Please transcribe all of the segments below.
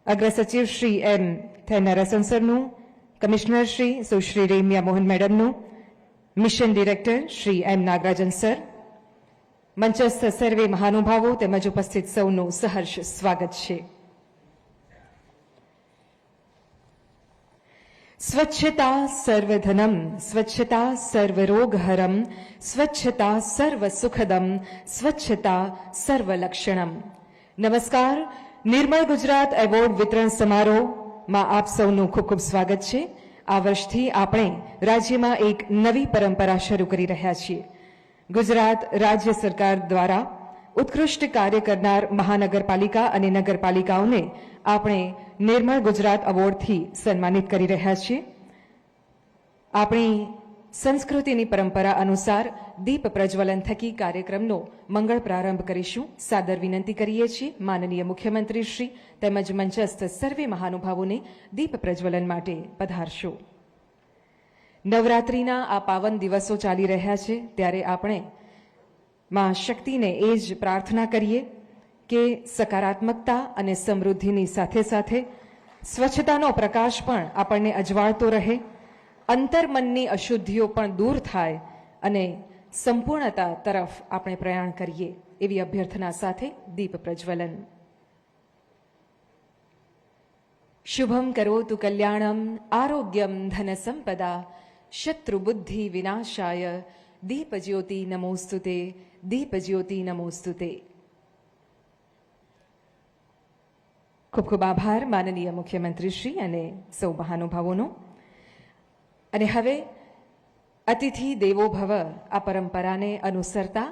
અગ્રસચિવ શ્રી એમ થેનરાસન સરનું, કમિશનર શ્રી સુશ્રી Remya Mohan મેડમનું, mission director Shri M Nagarajan sir, મંચસ્થ સર્વે મહાનુભાવો તેમજ ઉપસ્થિત સૌનું સહર્ષ સ્વાગત છે. સ્વચ્છતા સર્વધનમ, સ્વચ્છતા સર્વરોગહરમ, સ્વચ્છતા સર્વસુખદમ, સ્વચ્છતા સર્વલક્ષણમ. નમસ્કાર. નિર્મળ ગુજરાત એવોર્ડ વિતરણ સમારોહમાં આપ સૌનું ખૂબ ખૂબ સ્વાગત છે. આ વર્ષથી આપણે રાજ્યમાં એક નવી પરંપરા શરૂ કરી રહ્યા છીએ. ગુજરાત રાજ્ય સરકાર દ્વારા ઉત્કૃષ્ટ કાર્ય કરનાર મહાનગરપાલિકા અને નગરપાલિકાઓને આપણે નિર્મળ ગુજરાત એવોર્ડથી સન્માનિત કરી રહ્યા છીએ. આપણી સંસ્કૃતિની પરંપરા અનુસાર દીપ પ્રજ્વલન થકી કાર્યક્રમનો મંગળ પ્રારંભ કરીશું. સાદર વિનંતી કરીએ છીએ માનનીય મુખ્યમંત્રી શ્રી તેમજ મંચસ્થ સર્વે મહાનુભાવોને દીપ પ્રજ્વલન માટે પધારશો. નવરાત્રિના આ પાવન દિવસો ચાલી રહ્યા છે ત્યારે આપણે માં શક્તિને એ જ પ્રાર્થના કરીએ કે સકારાત્મકતા અને સમૃદ્ધિની સાથે સાથે સ્વચ્છતાનો પ્રકાશ પણ આપણને અજવાળતો રહે, અંતર્મનની અશુદ્ધિઓ પણ દૂર થાય અને સંપૂર્ણતા તરફ આપણે પ્રયાણ કરીએ એવી અભ્યર્થના સાથે દીપ પ્રજ્વલન. શુભમ કરોતુ કલ્યાણમ આરોગ્યમ ધન સંપદા શત્રુબુદ્ધિ વિનાશાય દીપજ્યોતિ નમોસ્તુતે, દીપજ્યોતિ નમોસ્તુતે. ખૂબ ખૂબ આભાર માનનીય મુખ્યમંત્રી શ્રી અને સૌ મહાનુભાવોનો. અને હવે અતિથિ દેવો ભવ આ પરંપરાને અનુસરતા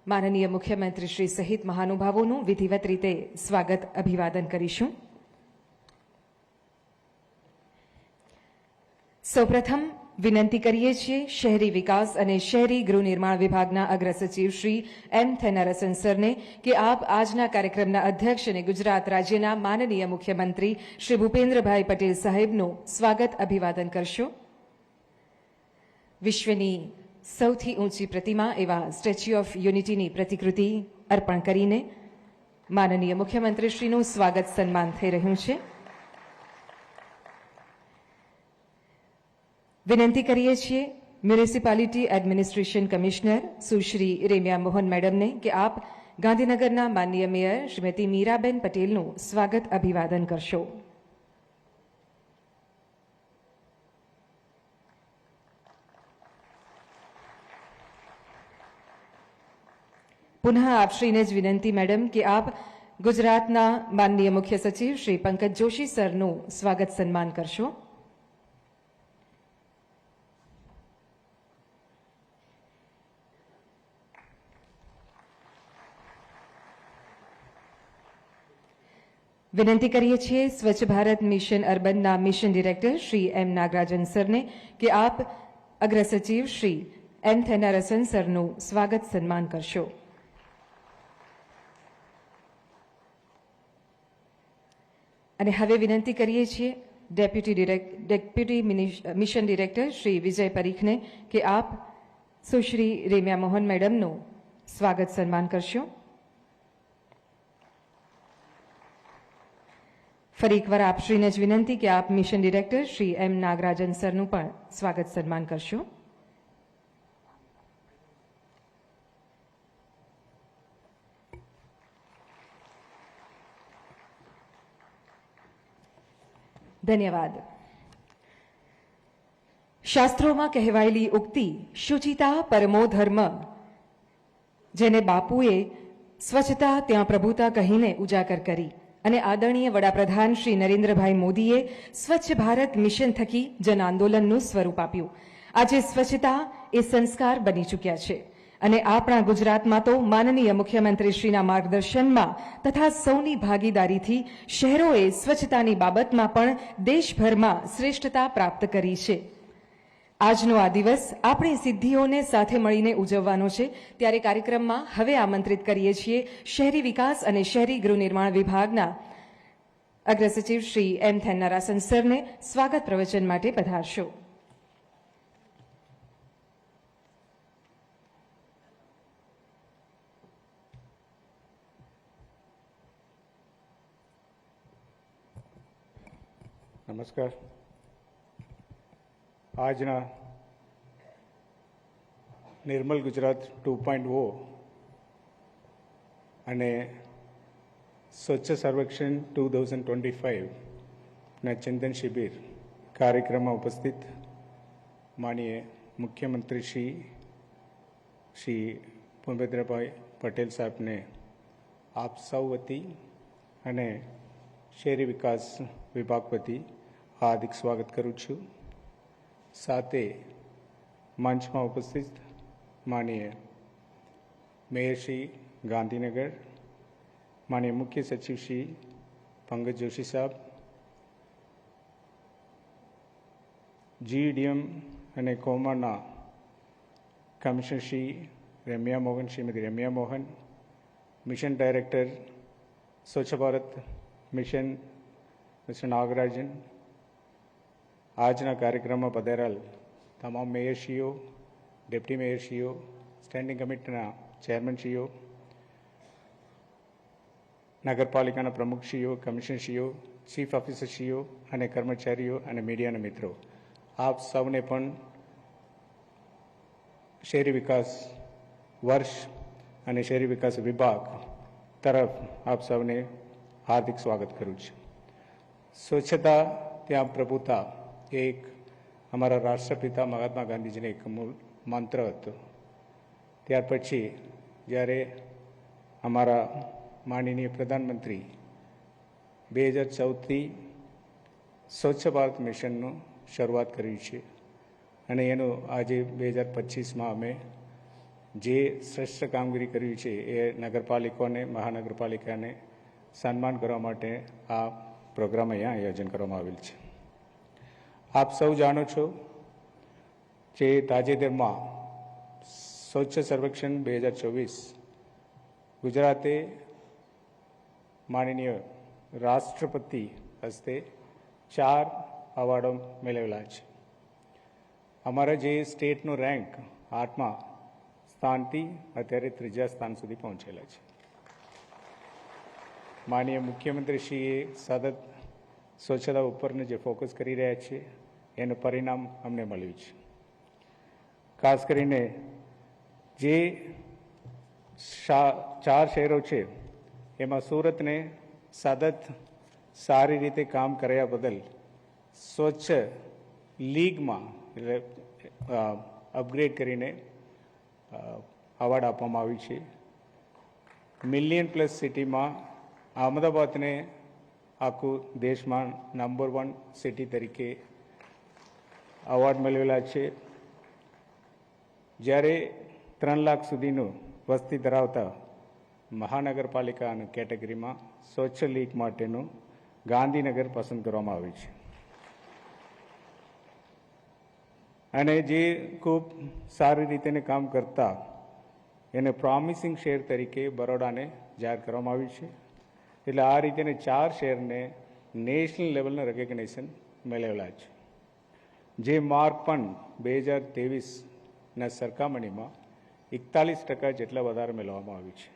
માનનીય મુખ્યમંત્રી શ્રી સહિત મહાનુભાવોનું વિધિવત રીતે સ્વાગત અભિવાદન કરીશું. સૌપ્રથમ વિનંતી કરીએ છીએ શહેરી વિકાસ અને શહેરી ગૃહ નિર્માણ વિભાગના અગ્રસચિવ શ્રી એમ થેનરાસન સરને કે આપ આજના કાર્યક્રમના અધ્યક્ષ અને ગુજરાત રાજ્યના માનનીય મુખ્યમંત્રી શ્રી ભૂપેન્દ્રભાઈ પટેલ સાહેબનું સ્વાગત અભિવાદન કરશો. વિશ્વની સૌથી ઊંચી પ્રતિમા એવા સ્ટેચ્યુ ઓફ યુનિટીની પ્રતિકૃતિ અર્પણ કરીને માનનીય મુખ્યમંત્રીશ્રીનું સ્વાગત સન્માન થઈ રહ્યું છે. વિનંતી કરીએ છીએ મ્યુનિસિપાલિટી એડમિનિસ્ટ્રેશન કમિશનર સુશ્રી રેમ્યા મોહન મેડમને કે આપ ગાંધીનગરના માનનીય મેયર શ્રીમતી મીરાબેન પટેલનું સ્વાગત અભિવાદન કરશો. પુનઃ આપશ્રીને જ વિનંતી મેડમ કે આપ ગુજરાતના માનનીય મુખ્ય સચિવ શ્રી પંકજ જોશી સરનું સ્વાગત સન્માન કરશો. વિનંતી કરીએ છીએ સ્વચ્છ ભારત મિશન અર્બનના mission director Shri M Nagarajan સરને કે આપ અગ્રસચિવ શ્રી એમ થેનરાસન સરનું સ્વાગત સન્માન કરશો. અને હવે વિનંતી કરીએ છીએ deputy mission director Shri Vijay પરીખને કે આપ સુશ્રી રેમ્યા મોહન મેડમનું સ્વાગત સન્માન કરશો. ફરી એકવાર આપશ્રીને જ વિનંતી કે આપ mission director Shri M Nagarajan સરનું પણ સ્વાગત સન્માન કરશો. ધન્યવાદ. શાસ્ત્રોમાં કહેવાયેલી ઉક્તિ શુચિતા પરમો ધર્મ, જેને બાપુએ સ્વચ્છતા ત્યાં પ્રભુતા કહીને ઉજાગર કરી અને આદરણીય વડાપ્રધાન શ્રી નરેન્દ્રભાઈ મોદીએ સ્વચ્છ ભારત મિશન થકી જન આંદોલનનું સ્વરૂપ આપ્યું. આજે સ્વચ્છતા એ સંસ્કાર બની ચૂક્યા છે અને આપણા ગુજરાતમાં તો માનનીય મુખ્યમંત્રીશ્રીના માર્ગદર્શનમાં તથા સૌની ભાગીદારીથી શહેરોએ સ્વચ્છતાની બાબતમાં પણ દેશભરમાં શ્રેષ્ઠતા પ્રાપ્ત કરી છે. આજનો આ દિવસ આપણી સિદ્ધિઓને સાથે મળીને ઉજવવાનો છે ત્યારે કાર્યક્રમમાં હવે આમંત્રિત કરીએ છીએ શહેરી વિકાસ અને શહેરી ગૃહ નિર્માણ વિભાગના અગ્રસચિવ શ્રી એમ થેનરાસન સરને સ્વાગત પ્રવચન માટે પધારશો. નમસ્કાર. આજના નિર્મલ ગુજરાત 2.0 અને સ્વચ્છ સર્વેક્ષણ 2025ના ચિંતન શિબિર કાર્યક્રમમાં ઉપસ્થિત માનીય મુખ્યમંત્રી શ્રી ભૂપેન્દ્રભાઈ પટેલ સાહેબને આપ સૌ વતી અને શહેરી વિકાસ વિભાગ વતી હાર્દિક સ્વાગત કરું છું. સાથે મંચમાં ઉપસ્થિત માનીય મેયર શ્રી ગાંધીનગર, માનીય મુખ્ય સચિવ શ્રી પંકજ જોશી સાહેબ, GDM અને કોમરના commissioner Shri Ramya Mohan, Shrimati Ramya Mohan, mission director Swachh Bharat mission mister Nagarajan, આજના કાર્યક્રમમાં પધારેલ તમામ મેયરશ્રીઓ, ડેપ્ટી મેયરશ્રીઓ, સ્ટેન્ડિંગ કમિટીના ચેરમેનશ્રીઓ, નગરપાલિકાના પ્રમુખશ્રીઓ, કમિશનરશ્રીઓ, ચીફ ઓફિસરશ્રીઓ અને કર્મચારીઓ અને મીડિયાના મિત્રો, આપ સૌને પણ શહેરી વિકાસ વર્ષ અને શહેરી વિકાસ વિભાગ તરફ આપ સૌને હાર્દિક સ્વાગત કરું છું. સ્વચ્છતા ત્યાં પ્રભુતા એક અમારા રાષ્ટ્રપિતા મહાત્મા ગાંધીજીનો એક મૂળ મંત્ર હતો. ત્યાર પછી જ્યારે અમારા માનનીય પ્રધાનમંત્રી 2014થી સ્વચ્છ ભારત મિશનનું શરૂઆત કરી છે અને એનું આજે 2025માં અમે જે શ્રેષ્ઠ કામગીરી કર્યું છે એ નગરપાલિકાઓને, મહાનગરપાલિકાને સન્માન કરવા માટે આ પ્રોગ્રામ અહીંયા આયોજન કરવામાં આવેલ છે. આપ સૌ જાણો છો જે તાજેતરમાં સ્વચ્છ સર્વેક્ષણ 2024 ગુજરાતે માનનીય રાષ્ટ્રપતિ હસ્તે 4 એવોર્ડો મેળવેલા છે. અમારા જે સ્ટેટનો રેન્ક 8મા સ્થાનથી અત્યારે 3જા સ્થાન સુધી પહોંચેલા છે. માનનીય મુખ્યમંત્રીશ્રીએ સતત સ્વચ્છતા ઉપરનું જે ફોકસ કરી રહ્યા છે એનું પરિણામ અમને મળ્યું છે. ખાસ કરીને જે 4 શહેરો છે એમાં સુરતને સતત સારી રીતે કામ કર્યા બદલ સ્વચ્છ લીગમાં એટલે અપગ્રેડ કરીને એવોર્ડ આપવામાં આવ્યું છે. મિલિયન પ્લસ સિટીમાં અહમદાબાદને આખું દેશમાં નંબર 1 સિટી તરીકે એવોર્ડ મેળવેલા છે. જ્યારે 3 લાખ સુધીનું વસ્તી ધરાવતા મહાનગરપાલિકાની કેટેગરીમાં સ્વચ્છ લીગ માટેનું ગાંધીનગર પસંદ કરવામાં આવ્યું છે અને જે ખૂબ સારી રીતે કામ કરતા એને પ્રોમિસિંગ શહેર તરીકે બરોડાને જાહેર કરવામાં આવ્યું છે. એટલે આ રીતે 4 શહેરને નેશનલ લેવલનું રેકગ્નિશન મેળવેલા છે. જે માર્ક પણ 2023ના સરખામણીમાં 41% જેટલા વધારે મેળવવામાં આવ્યું છે.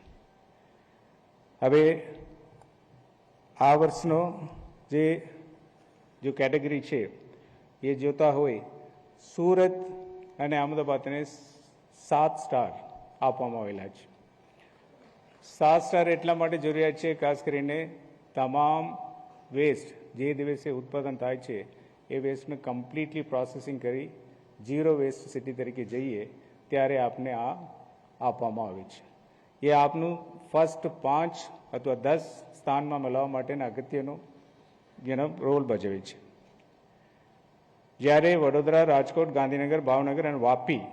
હવે આ વર્ષનો જે કેટેગરી છે એ જોતા હોય સુરત અને અમદાવાદને 7 સ્ટાર આપવામાં આવેલા છે. 7 સ્ટાર એટલા માટે જરૂરિયાત છે ખાસ કરીને તમામ વેસ્ટ જે દિવસે ઉત્પાદન થાય છે એ વેસ્ટને કમ્પ્લીટલી પ્રોસેસિંગ કરી 0 વેસ્ટ સિટી તરીકે જઈએ ત્યારે આપને આ આપવામાં આવે છે. એ આપનું ફર્સ્ટ 5 અથવા 10 સ્થાનમાં મળવા માટેના અગત્યનો જેનો રોલ ભજવે છે. જ્યારે વડોદરા, રાજકોટ, ગાંધીનગર, ભાવનગર અને વાપી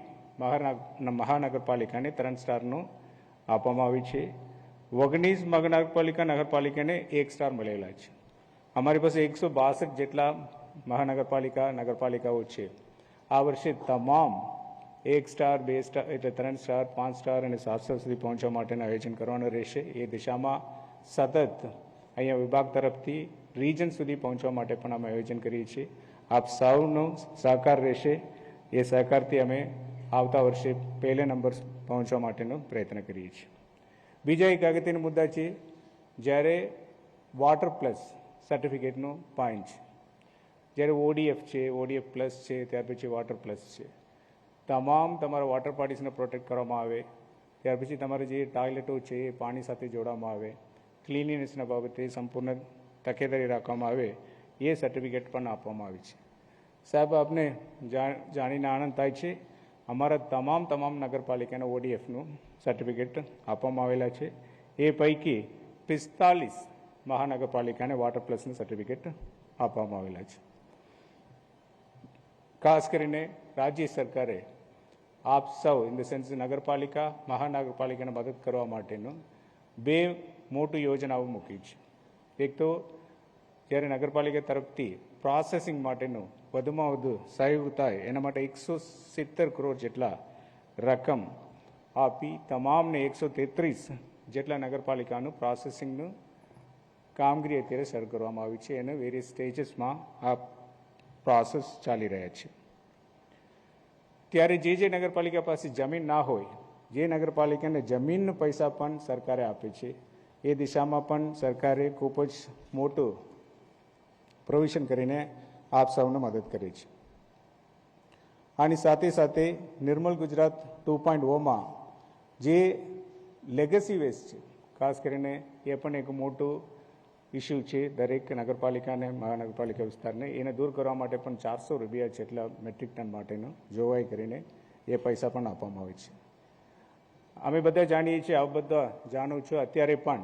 મહાનગરપાલિકાને 3 સ્ટારનું આપવામાં આવ્યું છે. 19 નગરપાલિકાને 1 સ્ટાર મળેલા છે. અમારી પાસે 162 જેટલા નગરપાલિકાઓ છે. આ વર્ષે તમામ 1 સ્ટાર, 2 સ્ટાર એટલે 3 સ્ટાર, 5 સ્ટાર અને 7 સ્ટાર સુધી પહોંચવા માટેનું આયોજન કરવાનું રહેશે. એ દિશામાં સતત અહીંયા વિભાગ તરફથી રિજન સુધી પહોંચવા માટે પણ અમે આયોજન કરીએ છીએ. આપ સૌનો સહકાર રહેશે. એ સહકારથી અમે આવતા વર્ષે પહેલા નંબર પહોંચવા માટેનો પ્રયત્ન કરીએ છીએ. બીજા એક અગત્યનો મુદ્દા છે જ્યારે વોટર પ્લસ સર્ટિફિકેટનું પોઈન્ટ છે. જ્યારે ઓડીએફ છે, ઓડીએફ પ્લસ છે, ત્યાર પછી વોટર પ્લસ છે, તમામ તમારા વોટર બોડીઝને પ્રોટેક્ટ કરવામાં આવે. ત્યાર પછી તમારે જે ટોયલેટો છે એ પાણી સાથે જોડવામાં આવે, ક્લિનિનેસના બાબતે સંપૂર્ણ તકેદારી રાખવામાં આવે, એ સર્ટિફિકેટ પણ આપવામાં આવે છે. સાહેબ, આપને જાણીને આનંદ થાય છે, અમારા તમામ નગરપાલિકાના ઓડીએફનું સર્ટિફિકેટ આપવામાં આવેલા છે. એ પૈકી 45 મહાનગરપાલિકાને વોટર પ્લસનું સર્ટિફિકેટ આપવામાં આવેલા છે. ખાસ કરીને રાજ્ય સરકારે આપ સૌ ઇન ધ સેન્સ નગરપાલિકા મહાનગરપાલિકાને મદદ કરવા માટેનું 2 મોટી યોજનાઓ મૂકી છે. એક તો જ્યારે નગરપાલિકા તરફથી પ્રોસેસિંગ માટેનું વધુમાં વધુ સહયોગ થાય એના માટે 170 કરોડ જેટલા રકમ આપી તમામને 133 જેટલા નગરપાલિકાનું પ્રોસેસિંગનું કામગીરી અત્યારે શરૂ કરવામાં આવી છે. એને વેરિયસ સ્ટેજીસમાં આ પ્રોસેસ ચાલી રહ્યા છે. ત્યારે જે નગરપાલિકા પાસે જમીન ના હોય, જે નગરપાલિકાને જમીનના પૈસા પણ સરકારે આપે છે, એ દિશામાં પણ સરકારે ખૂબ જ મોટું પ્રોવિઝન કરીને આપ સૌને મદદ કરે છે. આની સાથે સાથે નિર્મલ ગુજરાત 2.0માં જે લેગસી વેસ્ટ છે, ખાસ કરીને એ પણ એક મોટું ઇસ્યુ છે દરેક નગરપાલિકા અને મહાનગરપાલિકા વિસ્તારને. એને દૂર કરવા માટે પણ 400 રૂપિયા જેટલા મેટ્રિક ટન માટેનું જોગવાઈ કરીને એ પૈસા પણ આપવામાં આવે છે. અમે બધા જાણીએ છીએ, આપ બધા જાણો છો, અત્યારે પણ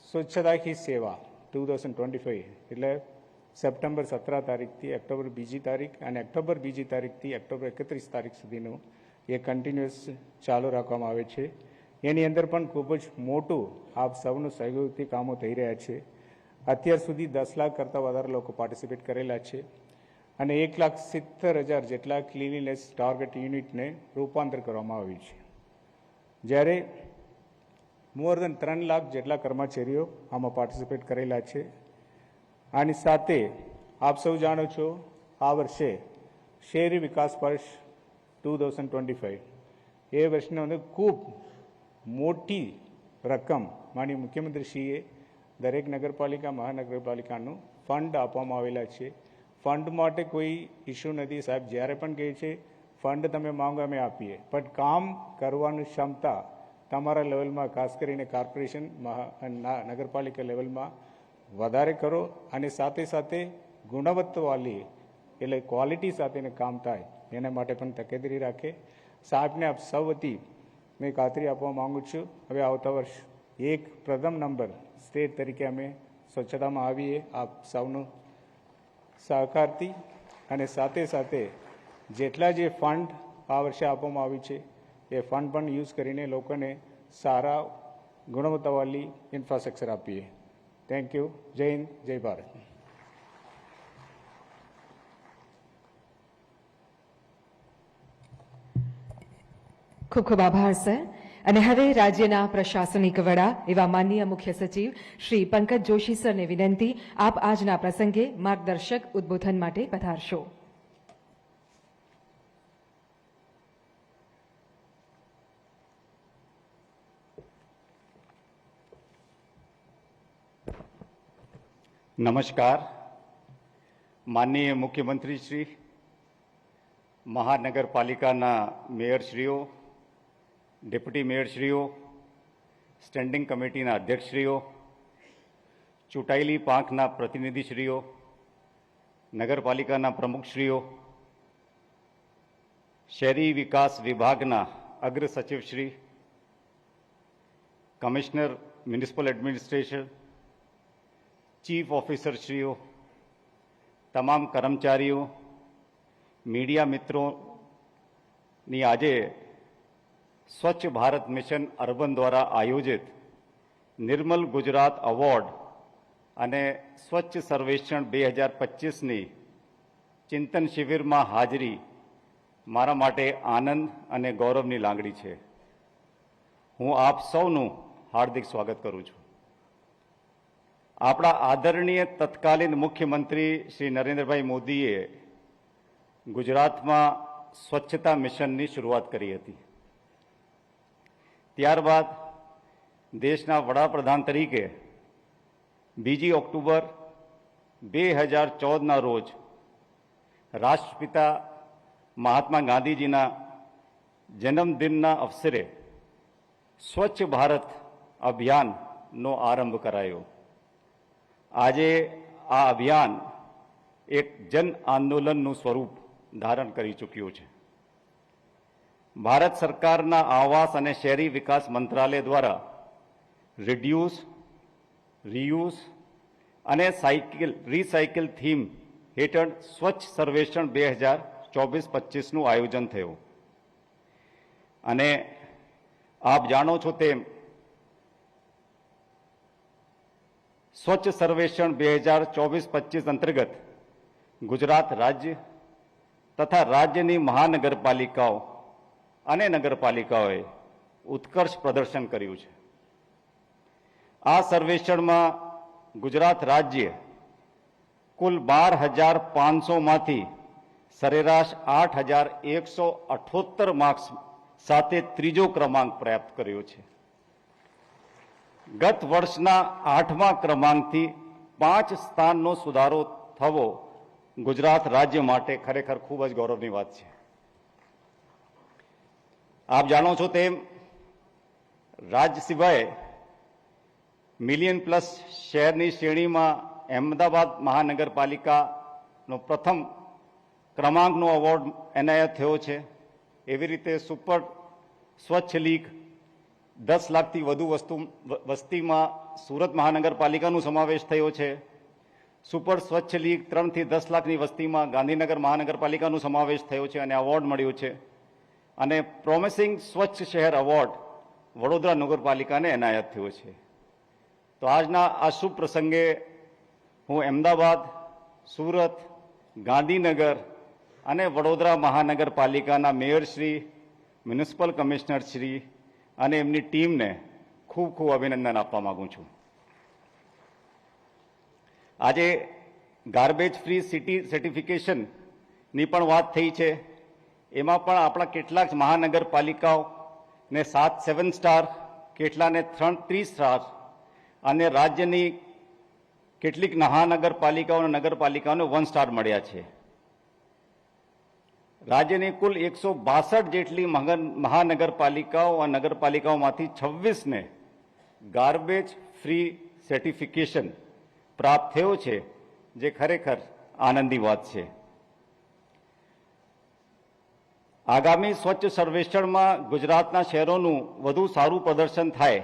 સ્વચ્છતા હી સેવા 2025 એટલે સપ્ટેમ્બર 17 તારીખથી ઓક્ટોબર 2 તારીખ અને ઓક્ટોબર 2 તારીખથી ઓક્ટોબર 31 તારીખ સુધીનું એ કન્ટિન્યુઅસ ચાલુ રાખવામાં આવે છે. એની અંદર પણ ખૂબ જ મોટું આપ સૌનો સહયોગથી કામો થઈ રહ્યા છે. અત્યાર સુધી 10 લાખ કરતાં વધારે લોકો પાર્ટિસિપેટ કરેલા છે અને 1,70,000 જેટલા ક્લિનીનેસ ટાર્ગેટ યુનિટને રૂપાંતર કરવામાં આવ્યું છે. જ્યારે મોર દેન 3 લાખ જેટલા કર્મચારીઓ આમાં પાર્ટિસિપેટ કરેલા છે. આની સાથે આપ સૌ જાણો છો, આ વર્ષે શહેરી વિકાસ વર્ષ 2025 એ વર્ષની અંદર ખૂબ મોટી રકમ માનનીય મુખ્યમંત્રીશ્રીએ દરેક નગરપાલિકા મહાનગરપાલિકાનું ફંડ આપવામાં આવેલા છે. ફંડ માટે કોઈ ઇસ્યુ નથી સાહેબ. જ્યારે પણ કહે છે ફંડ તમે માંગો અમે આપીએ, પણ કામ કરવાની ક્ષમતા તમારા લેવલમાં, ખાસ કરીને કોર્પોરેશન નગરપાલિકા લેવલમાં વધારે કરો અને સાથે સાથે ગુણવત્તાવાળી એટલે ક્વોલિટી સાથેનું કામ થાય એના માટે પણ તકેદારી રાખે. સાહેબને આપ સૌ વતી મેં ખાતરી આપવા માગું છું, હવે આવતા વર્ષ પ્રથમ નંબર સ્ટેટ તરીકે અમે સ્વચ્છતામાં આવીએ આપ સૌનું સહકારથી. અને સાથે સાથે જેટલા જે ફંડ આ વર્ષે આપવામાં આવ્યું છે એ ફંડ પણ યુઝ કરીને લોકોને સારા ગુણવત્તાવાળી ઇન્ફ્રાસ્ટ્રક્ચર આપીએ. Thank you. જય હિન્દ, જય ભારત. ખૂબ ખૂબ આભાર સર. અને હવે રાજ્યના પ્રશાસનિક વડા એવા માનનીય મુખ્ય સચિવ શ્રી પંકજ જોશી સરને વિનંતી, આપ આજના પ્રસંગે માર્ગદર્શક ઉદ્બોધન માટે પધારશો. નમસ્કાર. માનનીય મુખ્યમંત્રી શ્રી, મહાનગરપાલિકાના મેયરશ્રીઓ, ડેપ્યુટી મેયરશ્રીઓ, સ્ટેન્ડિંગ કમિટીના અધ્યક્ષશ્રીઓ, ચૂંટાયેલી પાંખના પ્રતિનિધિશ્રીઓ, નગરપાલિકાના પ્રમુખશ્રીઓ, શહેરી વિકાસ વિભાગના અગ્ર સચિવશ્રી, કમિશનર મ્યુનિસિપલ એડમિનિસ્ટ્રેશન, ચીફ ઓફિસરશ્રીઓ, તમામ કર્મચારીઓ, મીડિયા મિત્રોની આજે સ્વચ્છ ભારત મિશન અર્બન દ્વારા આયોજિત નિર્મલ ગુજરાત એવોર્ડ અને સ્વચ્છ સર્વેક્ષણ 2025ની ચિંતન શિબિરમાં હાજરી મારા માટે આનંદ અને ગૌરવની લાગણી છે. હું આપ સૌનું હાર્દિક સ્વાગત કરું છું. આપણા આદરણીય તત્કાલીન મુખ્યમંત્રી શ્રી નરેન્દ્રભાઈ મોદીએ ગુજરાતમાં સ્વચ્છતા મિશનની શરૂઆત કરી હતી. ત્યારબાદ દેશના વડાપ્રધાન તરીકે 2 ઓક્ટોબર 2014ના રોજ રાષ્ટ્રપિતા મહાત્મા ગાંધીજીના જન્મદિનના અવસરે સ્વચ્છ ભારત અભિયાનનો આરંભ કરાયો. આજે આ અભિયાન એક જન આંદોલનનું સ્વરૂપ ધારણ કરી ચૂક્યું છે. ભારત સરકારના આવાસ અને શહેરી વિકાસ મંત્રાલય દ્વારા રિડ્યુસ, રીયુઝ અને રીસાયકલ થીમ હેઠળ સ્વચ્છ સર્વેક્ષણ 2024-25નું આયોજન થયું. અને આપ જાણો છો તેમ સ્વચ્છ સર્વેક્ષણ 2024-25 અંતર્ગત ગુજરાત રાજ્ય તથા રાજ્યની મહાનગરપાલિકાઓ અને નગરપાલિકાઓએ ઉત્કર્ષ પ્રદર્શન કર્યું છે. આ સર્વેક્ષણમાં ગુજરાત રાજ્ય કુલ 12,500માંથી સરેરાશ 8,178 માર્ક્સ સાથે ત્રીજો ક્રમાંક પ્રાપ્ત કર્યો છે. ગત વર્ષના 8મા ક્રમાંકથી 5 સ્થાનનો સુધારો થવો ગુજરાત રાજ્ય માટે ખરેખર ખૂબ જ ગૌરવની વાત છે. આપ જાણો છો તેમ રાજ્ય સિવાય મિલિયન પ્લસ શહેરની શ્રેણીમાં અહેમદાબાદ મહાનગરપાલિકાનો પ્રથમ ક્રમાંકનો એવોર્ડ એનાયત થયો છે. એવી રીતે સુપર સ્વચ્છ લીગ 10 લાખથી વધુ વસ્તીમાં સુરત મહાનગરપાલિકાનો સમાવેશ થયો છે. સુપર સ્વચ્છ લીગ 3 થી 10 લાખની વસ્તીમાં ગાંધીનગર મહાનગરપાલિકાનો સમાવેશ થયો છે અને એવોર્ડ મળ્યો છે. અને પ્રોમિસિંગ સ્વચ્છ શહેર એવોર્ડ વડોદરા નગરપાલિકાને એનાયત થયો છે. તો આજના આ શુભ પ્રસંગે હું અમદાવાદ, સુરત, ગાંધીનગર અને વડોદરા મહાનગરપાલિકાના મેયરશ્રી, મ્યુનિસિપલ કમિશનરશ્રી અને એમની ટીમને ખૂબ ખૂબ અભિનંદન આપવા માંગુ છું. આજે ગાર્બેજ ફ્રી સિટી સર્ટિફિકેશનની પણ વાત થઈ છે. એમાં પણ આપણા કેટલાક મહાનગરપાલિકાઓને 7 સ્ટાર, કેટલાને 3 સ્ટાર અને રાજ્યની કેટલીક મહાનગરપાલિકાઓ અને નગરપાલિકાઓને 1 સ્ટાર મળ્યા છે. રાજ્યની કુલ 162 જેટલી મહાનગરપાલિકાઓ અને નગરપાલિકાઓમાંથી 26ને ગાર્બેજ ફ્રી સર્ટિફિકેશન પ્રાપ્ત થયો છે, જે ખરેખર આનંદની વાત છે. આગામી સ્વચ્છ સર્વેક્ષણમાં ગુજરાતના શહેરોનું વધુ સારું પ્રદર્શન થાય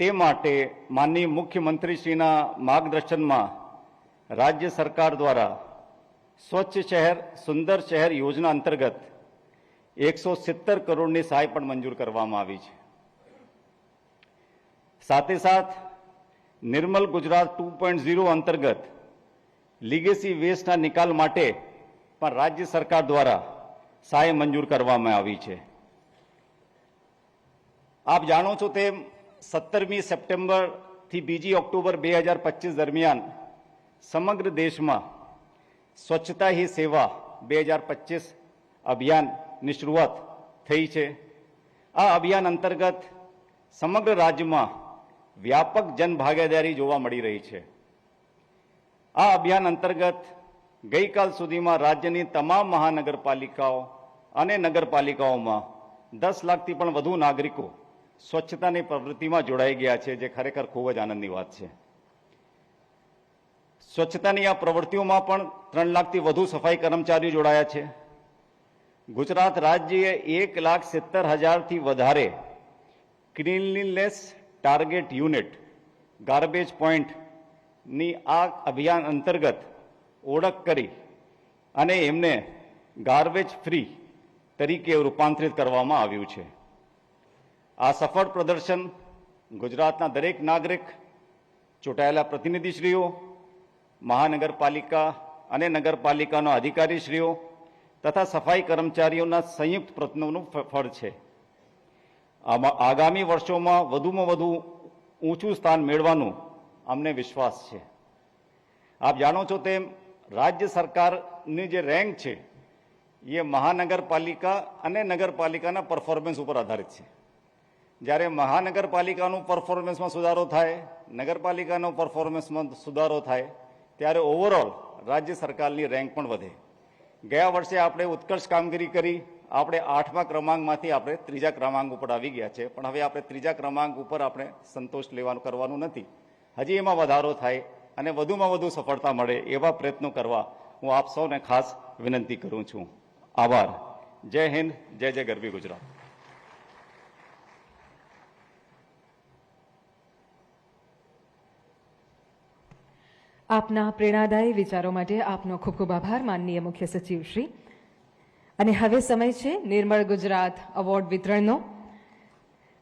તે માટે માનનીય મુખ્યમંત્રીશ્રીના માર્ગદર્શનમાં રાજ્ય સરકાર દ્વારા સ્વચ્છ શહેર સુંદર શહેર યોજના અંતર્ગત 170 કરોડની સહાય પણ મંજૂર કરવામાં આવી છે. સાથે સાથ નિર્મલ ગુજરાત 2.0 અંતર્ગત લીગેસી વેસ્ટના નિકાલ માટે પણ રાજ્ય સરકાર દ્વારા સહાય મંજૂર કરવામાં આવી છે. આપ જાણો છો તેમ 17મી સપ્ટેમ્બરથી 2 ઓક્ટોબર 2025 દરમિયાન સમગ્ર દેશમાં સ્વચ્છતા હી સેવા 2025 અભિયાનની શરૂઆત થઈ છે. આ અભિયાન અંતર્ગત સમગ્ર રાજ્યમાં વ્યાપક જનભાગીદારી જોવા મળી રહી છે. આ અભિયાન અંતર્ગત ગઈકાલ સુધીમાં રાજ્યની તમામ મહાનગરપાલિકાઓ અને નગરપાલિકાઓમાં 10 લાખથી પણ વધુ નાગરિકો સ્વચ્છતાની પ્રવૃત્તિમાં જોડાઈ ગયા છે, જે ખરેખર ખૂબ જ આનંદની વાત છે. સ્વચ્છતાની આ પ્રવૃત્તિઓમાં પણ 3 લાખથી વધુ સફાઈ કર્મચારીઓ જોડાયા છે. ગુજરાત રાજ્યએ 1,70,000થી વધારે ક્લીનલીનેસ ટાર્ગેટ યુનિટ ગાર્બેજ પોઈન્ટની આ અભિયાન અંતર્ગત ઓળખ કરી અને એમને ગાર્બેજ ફ્રી તરીકે રૂપાંતરિત કરવામાં આવ્યું છે. આ સફળ પ્રદર્શન ગુજરાતના દરેક નાગરિક, ચૂંટાયેલા પ્રતિનિધિશ્રીઓ, મહાનગરપાલિકા અને નગરપાલિકાના અધિકારીશ્રીઓ તથા સફાઈ કર્મચારીઓના સંયુક્ત પ્રયત્નોનું ફળ છે. આગામી વર્ષોમાં વધુમાં વધુ ઊંચું સ્થાન મેળવવાનું અમને વિશ્વાસ છે. આપ જાણો છો તેમ રાજ્ય સરકારની જે રેન્ક છે એ મહાનગરપાલિકા અને નગરપાલિકાના પરફોર્મન્સ ઉપર આધારિત છે. જ્યારે મહાનગરપાલિકાનું પરફોર્મન્સમાં સુધારો થાય, નગરપાલિકાનો પરફોર્મન્સમાં સુધારો થાય, ત્યારે ઓવરઓલ રાજ્ય સરકારની રેન્ક પણ વધે. ગયા વર્ષે આપણે ઉત્કર્ષ કામગીરી કરી, આપણે 8મા ક્રમાંકમાંથી આપણે 3જા ક્રમાંક ઉપર આવી ગયા છે, પણ હવે આપણે 3જા ક્રમાંક ઉપર આપણે સંતોષ કરવાનું નથી. હજી એમાં વધારો થાય અને વધુમાં વધુ સફળતા મળે એવા પ્રયત્નો કરવા હું આપ સૌને ખાસ વિનંતી કરું છું. આભાર. જય હિન્દ, જય જય ગરવી ગુજરાત. આપના પ્રેરણાદાયી વિચારો માટે આપનો ખૂબ ખૂબ આભાર માનનીય મુખ્ય સચિવ શ્રી. અને હવે સમય છે નિર્મળ ગુજરાત એવોર્ડ વિતરણનો.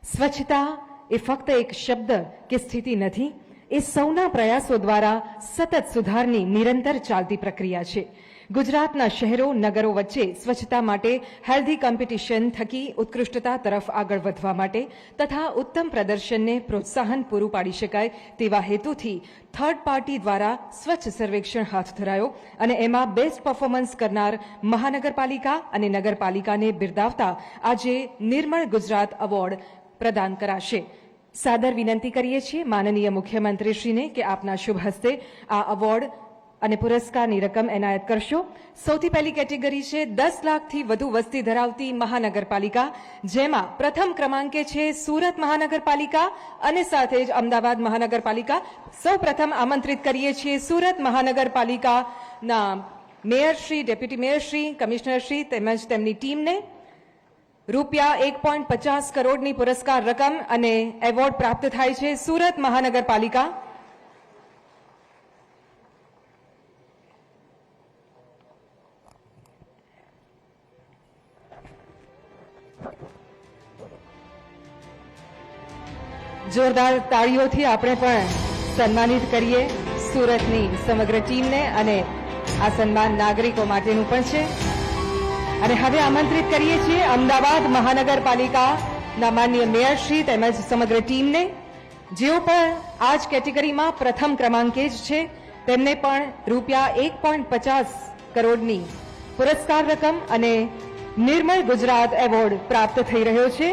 સ્વચ્છતા એ ફક્ત એક શબ્દ કે સ્થિતિ નથી, એ સૌના પ્રયાસો દ્વારા સતત સુધારની નિરંતર ચાલતી પ્રક્રિયા છે. ગુજરાતના શહેરો નગરો વચ્ચે સ્વચ્છતા માટે હેલ્ધી કોમ્પિટિશન થકી ઉત્કૃષ્ટતા તરફ આગળ વધવા માટે તથા ઉત્તમ પ્રદર્શનને પ્રોત્સાહન પૂરું પાડી શકાય તેવા હેતુથી થર્ડ પાર્ટી દ્વારા સ્વચ્છ સર્વેક્ષણ હાથ ધરાયો અને એમાં બેસ્ટ પરફોર્મન્સ કરનાર મહાનગરપાલિકા અને નગરપાલિકાને બિરદાવતા આજે નિર્મળ ગુજરાત એવોર્ડ પ્રદાન કરાશે. સાદર વિનંતી કરીએ છીએ માનનીય મુખ્યમંત્રીશ્રીને કે આપના શુભ હસ્તે આ એવોર્ડ અને પુરસ્કારની રકમ એનાયત કરશો. સૌથી પહેલી કેટેગરી છે 10 લાખથી વધુ વસ્તી ધરાવતી મહાનગરપાલિકા, જેમાં પ્રથમ ક્રમાંકે છે સુરત મહાનગરપાલિકા અને સાથે જ અમદાવાદ મહાનગરપાલિકા. સૌ પ્રથમ આમંત્રિત કરીએ છીએ સુરત મહાનગરપાલિકાના મેયરશ્રી, ડેપ્યુટી મેયરશ્રી, કમિશનરશ્રી તેમજ તેમની ટીમને રૂપિયા 1.50 કરોડની પુરસ્કાર રકમ અને એવોર્ડ પ્રાપ્ત થાય છે. સુરત મહાનગરપાલિકા જોરદાર તાળીઓથી આપણે પણ સન્માનિત કરીએ સુરતની સમગ્ર ટીમને અને આ સન્માન નાગરિકો માટેનું પણ છે. અને હવે આમંત્રિત કરીએ છીએ અમદાવાદ મહાનગરપાલિકાના માનનીય મેયરશ્રી તેમજ સમગ્ર ટીમને, જેઓ પણ આ જ કેટેગરીમાં પ્રથમ ક્રમાંકે જ છે. તેમને પણ રૂપિયા 1.50 કરોડની પુરસ્કાર રકમ અને નિર્મળ ગુજરાત એવોર્ડ પ્રાપ્ત થઈ રહ્યો છે.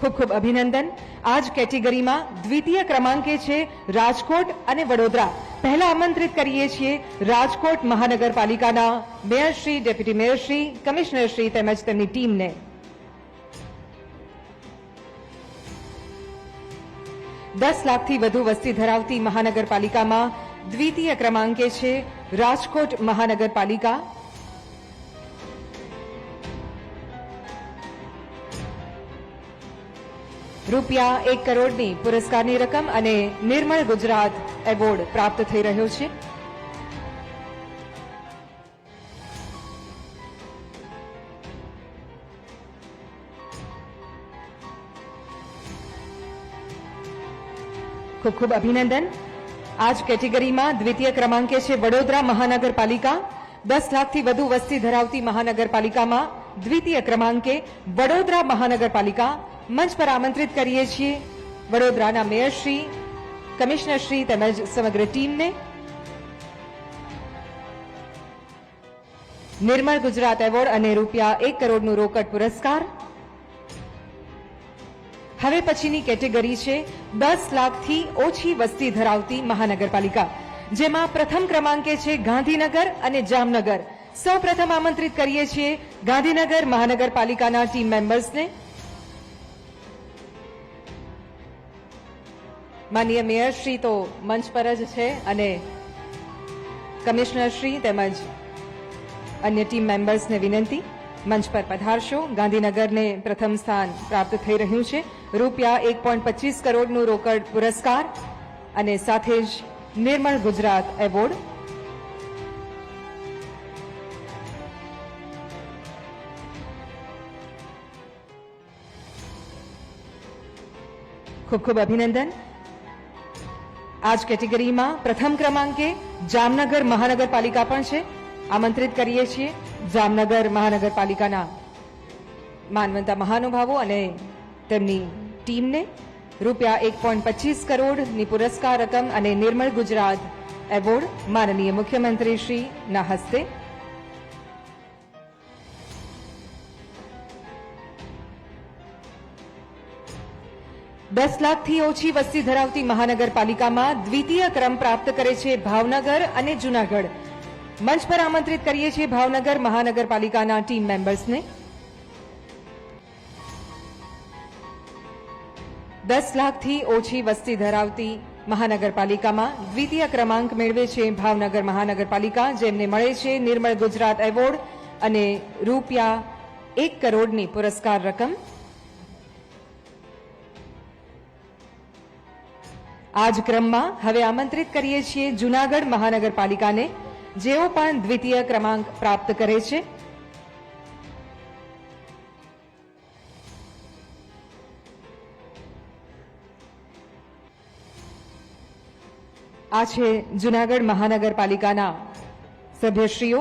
ખૂબ ખૂબ અભિનંદન. આ જ કેટેગરીમાં દ્વિતીય ક્રમાંકે છે રાજકોટ અને વડોદરા. પહેલા આમંત્રિત કરીએ છીએ રાજકોટ મહાનગરપાલિકાના મેયરશ્રી, ડેપ્યુટી મેયરશ્રી, કમિશનરશ્રી તેમજ તેમની ટીમને. દસ લાખથી વધુ વસ્તી ધરાવતી મહાનગરપાલિકામાં દ્વિતીય ક્રમાંકે છે રાજકોટ મહાનગરપાલિકા. રૂપિયા 1 કરોડની પુરસ્કારની રકમ અને નિર્મળ ગુજરાત એવોર્ડ પ્રાપ્ત થઈ રહ્યો છે. ખૂબ ખૂબ અભિનંદન. આ જ કેટેગરીમાં દ્વિતીય ક્રમાંકે છે વડોદરા મહાનગરપાલિકા. 10 લાખથી વધુ વસ્તી ધરાવતી મહાનગરપાલિકામાં દ્વિતીય ક્રમાંકે વડોદરા મહાનગરપાલિકા. મંચ પર આમંત્રિત કરીએ છીએ વડોદરાના મેયરશ્રી, કમિશનરશ્રી તેમજ સમગ્ર ટીમને. નિર્મળ ગુજરાત એવોર્ડ અને રૂપિયા 1 કરોડનું રોકડ પુરસ્કાર. હવે પછીની કેટેગરી છે 10 લાખથી ઓછી વસ્તી ધરાવતી મહાનગરપાલિકા, જેમાં પ્રથમ ક્રમાંકે છે ગાંધીનગર અને જામનગર. સૌ પ્રથમ આમંત્રિત કરીએ છીએ ગાંધીનગર મહાનગરપાલિકાના ટીમ મેમ્બર્સને. માનનીય મેયરશ્રી તો મંચ પર જ છે અને કમિશનરશ્રી તેમજ અન્ય ટીમ મેમ્બર્સને વિનંતી મંચ પર પધારશો. ગાંધીનગરને પ્રથમ સ્થાન પ્રાપ્ત થઈ રહ્યું છે. રૂપિયા 1.25 કરોડનું રોકડ પુરસ્કાર અને સાથે જ નિર્મળ ગુજરાત એવોર્ડ. ખૂબ ખૂબ અભિનંદન. આ જ કેટેગરીમાં પ્રથમ ક્રમાંકે જામનગર મહાનગરપાલિકા પણ છે. આમંત્રિત કરીએ છીએ જામનગર મહાનગરપાલિકાના માનવંતા મહાનુભાવો અને તેમની ટીમને. રૂપિયા 1.25 કરોડની પુરસ્કાર રકમ અને નિર્મળ ગુજરાત એવોર્ડ માનનીય મુખ્યમંત્રીશ્રીના હસ્તે. 10 લાખથી ઓછી વસ્તી ધરાવતી મહાનગરપાલિકામાં દ્વિતીય ક્રમ પ્રાપ્ત કરે છે ભાવનગર અને જૂનાગઢ. મંચ પર આમંત્રિત કરીએ છીએ ભાવનગર મહાનગરપાલિકાના ટીમ મેમ્બર્સને. 10 લાખથી ઓછી વસ્તી ધરાવતી મહાનગરપાલિકામાં દ્વિતીય ક્રમાંક મેળવે છે ભાવનગર મહાનગરપાલિકા, જેમને મળે છે નિર્મળ ગુજરાત એવોર્ડ અને રૂપિયા 1 કરોડની પુરસ્કાર રકમ. આ જ ક્રમમાં હવે આમંત્રિત કરીએ છીએ જૂનાગઢ મહાનગરપાલિકાને, જેઓ પણ દ્વિતીય ક્રમાંક પ્રાપ્ત કરે છે. આ છે જૂનાગઢ મહાનગરપાલિકાના સભ્યશ્રીઓ.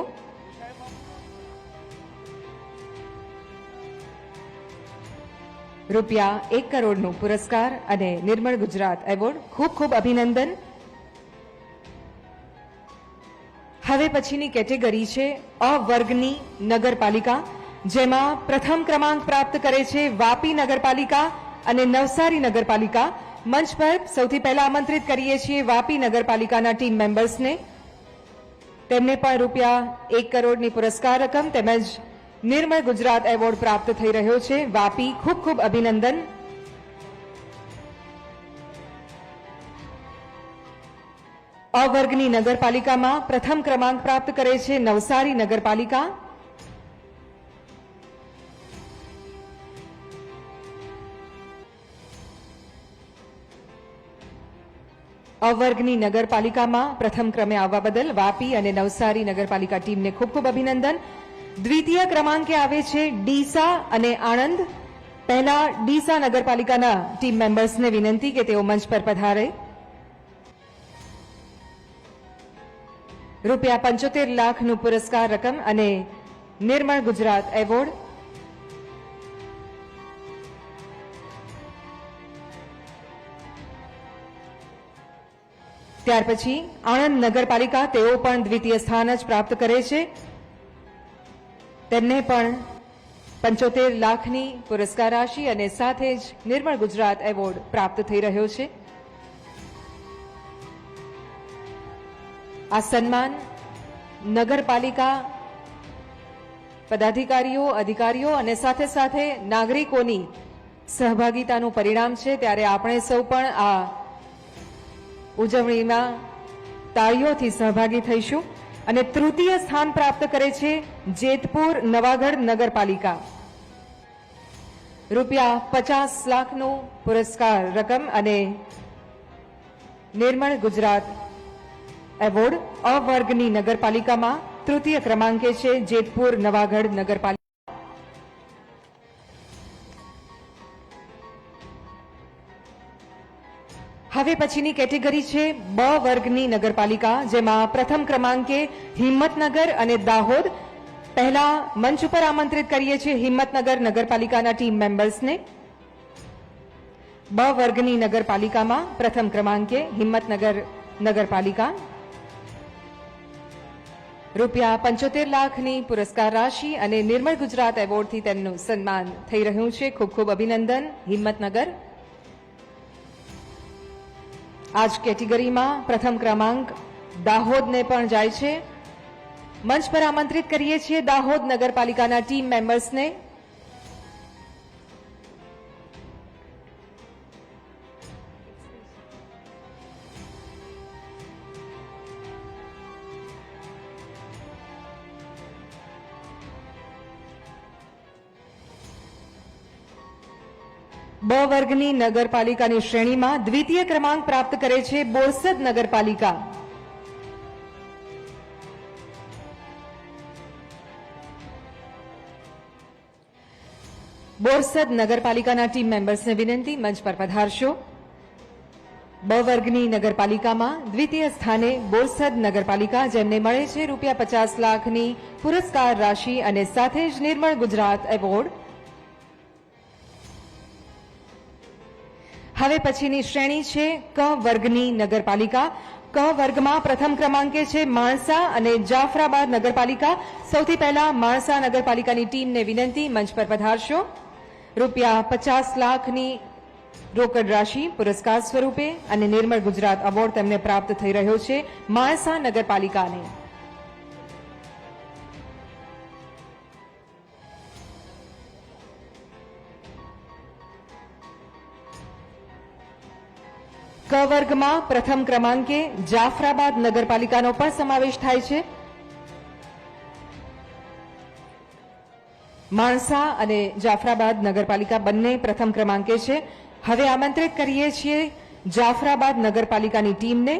રૂપિયા 1 કરોડનું પુરસ્કાર અને નિર્મળ ગુજરાત એવોર્ડ. ખૂબ ખૂબ અભિનંદન. હવે પછીની કેટેગરી છે અ વર્ગની નગરપાલિકા, જેમાં પ્રથમ ક્રમાંક પ્રાપ્ત કરે છે વાપી નગરપાલિકા અને નવસારી નગરપાલિકા. મંચ પર સૌથી પહેલા આમંત્રિત કરીએ છીએ વાપી નગરપાલિકાના ટીમ મેમ્બર્સને. તેમને પણ રૂપિયા 1 કરોડની પુરસ્કાર રકમ તેમજ નિર્મળ ગુજરાત એવોર્ડ પ્રાપ્ત થઈ રહ્યો છે. વાપી, ખૂબ ખૂબ અભિનંદન. અ વર્ગની નગરપાલિકામાં પ્રથમ ક્રમાંક પ્રાપ્ત કરે છે નવસારી નગરપાલિકા. અ વર્ગની નગરપાલિકામાં પ્રથમ ક્રમે આવવા બદલ વાપી અને નવસારી નગરપાલિકા ટીમને ખૂબ ખૂબ અભિનંદન. દ્વિતીય ક્રમાંકે આવે છે ડીસા અને આણંદ. પહેલા ડીસા નગરપાલિકાના ટીમ મેમ્બર્સને વિનંતી કે તેઓ મંચ પર પધારે. રૂપિયા 75 લાખનું પુરસ્કાર રકમ અને નિર્મળ ગુજરાત એવોર્ડ. ત્યાર પછી આણંદ નગરપાલિકા, તેઓ પણ દ્વિતીય સ્થાન જ પ્રાપ્ત કરે છે. તેમને પણ 75 લાખની પુરસ્કાર રાશિ અને સાથે જ નિર્મળ ગુજરાત એવોર્ડ પ્રાપ્ત થઈ રહ્યો છે. આ સન્માન નગરપાલિકા પદાધિકારીઓ, અધિકારીઓ અને સાથે સાથે નાગરિકોની સહભાગિતાનું પરિણામ છે. ત્યારે આપણે સૌ પણ આ ઉજવણીમાં તાળીઓથી સહભાગી થઈશું. અને તૃતીય સ્થાન પ્રાપ્ત કરે છે જેતપુર નવાગઢ નગરપાલિકા. રૂપિયા 50 લાખનું પુરસ્કાર રકમ અને નિર્મળ ગુજરાત એવોર્ડ. અ વર્ગની નગરપાલિકામાં તૃતીય ક્રમાંકે છે જેતપુર નવાગઢ નગરપાલિકા. હવે પછીની કેટેગરી છે બ વર્ગની નગરપાલિકા, જેમાં પ્રથમ ક્રમાંકે હિંમતનગર અને દાહોદ. પહેલા મંચ ઉપર આમંત્રિત કરીએ છીએ હિંમતનગર નગરપાલિકાના ટીમ મેમ્બર્સને. બ વર્ગની નગરપાલિકામાં પ્રથમ ક્રમાંકે હિંમતનગર નગરપાલિકા. રૂપિયા 75 લાખની પુરસ્કાર રાશિ અને નિર્મળ ગુજરાત એવોર્ડથી તેમનું સન્માન થઈ રહ્યું છે. ખૂબ ખૂબ અભિનંદન હિંમતનગર. આ જ કેટેગરીમાં પ્રથમ ક્રમાંક દાહોદને પણ જાય છે. મંચ પર આમંત્રિત કરીએ છીએ દાહોદ નગરપાલિકાના ટીમ મેમ્બર્સને. બ વર્ગની નગરપાલિકાની શ્રેણીમાં દ્વિતીય ક્રમાંક પ્રાપ્ત કરે છે બોરસદ નગરપાલિકા. બોરસદ નગરપાલિકાના ટીમ મેમ્બર્સને વિનંતી મંચ પર પધારશો. બ વર્ગની નગરપાલિકામાં દ્વિતીય સ્થાને બોરસદ નગરપાલિકા, જેમને મળે છે રૂપિયા 50 લાખની પુરસ્કાર રાશિ અને સાથે જ નિર્મળ ગુજરાત એવોર્ડ. હવે પછીની શ્રેણી છે ક વર્ગની નગરપાલિકા. ક વર્ગમાં પ્રથમ ક્રમાંકે છે માણસા અને જાફરાબાદ નગરપાલિકા. સૌથી પહેલા માણસા નગરપાલિકાની ટીમને વિનંતી મંચ પર પધારશો. રૂપિયા 50 લાખની રોકડ રાશિ પુરસ્કાર સ્વરૂપે અને નિર્મળ ગુજરાત એવોર્ડ તેમને પ્રાપ્ત થઈ રહ્યો છે માણસા નગરપાલિકાને. ક વર્ગમાં પ્રથમ ક્રમાંકે જાફરાબાદ નગરપાલિકાનો પણ સમાવેશ થાય છે. માણસા અને જાફરાબાદ નગરપાલિકા બંને પ્રથમ ક્રમાંકે છે. હવે આમંત્રિત કરીએ છીએ જાફરાબાદ નગરપાલિકાની ટીમને.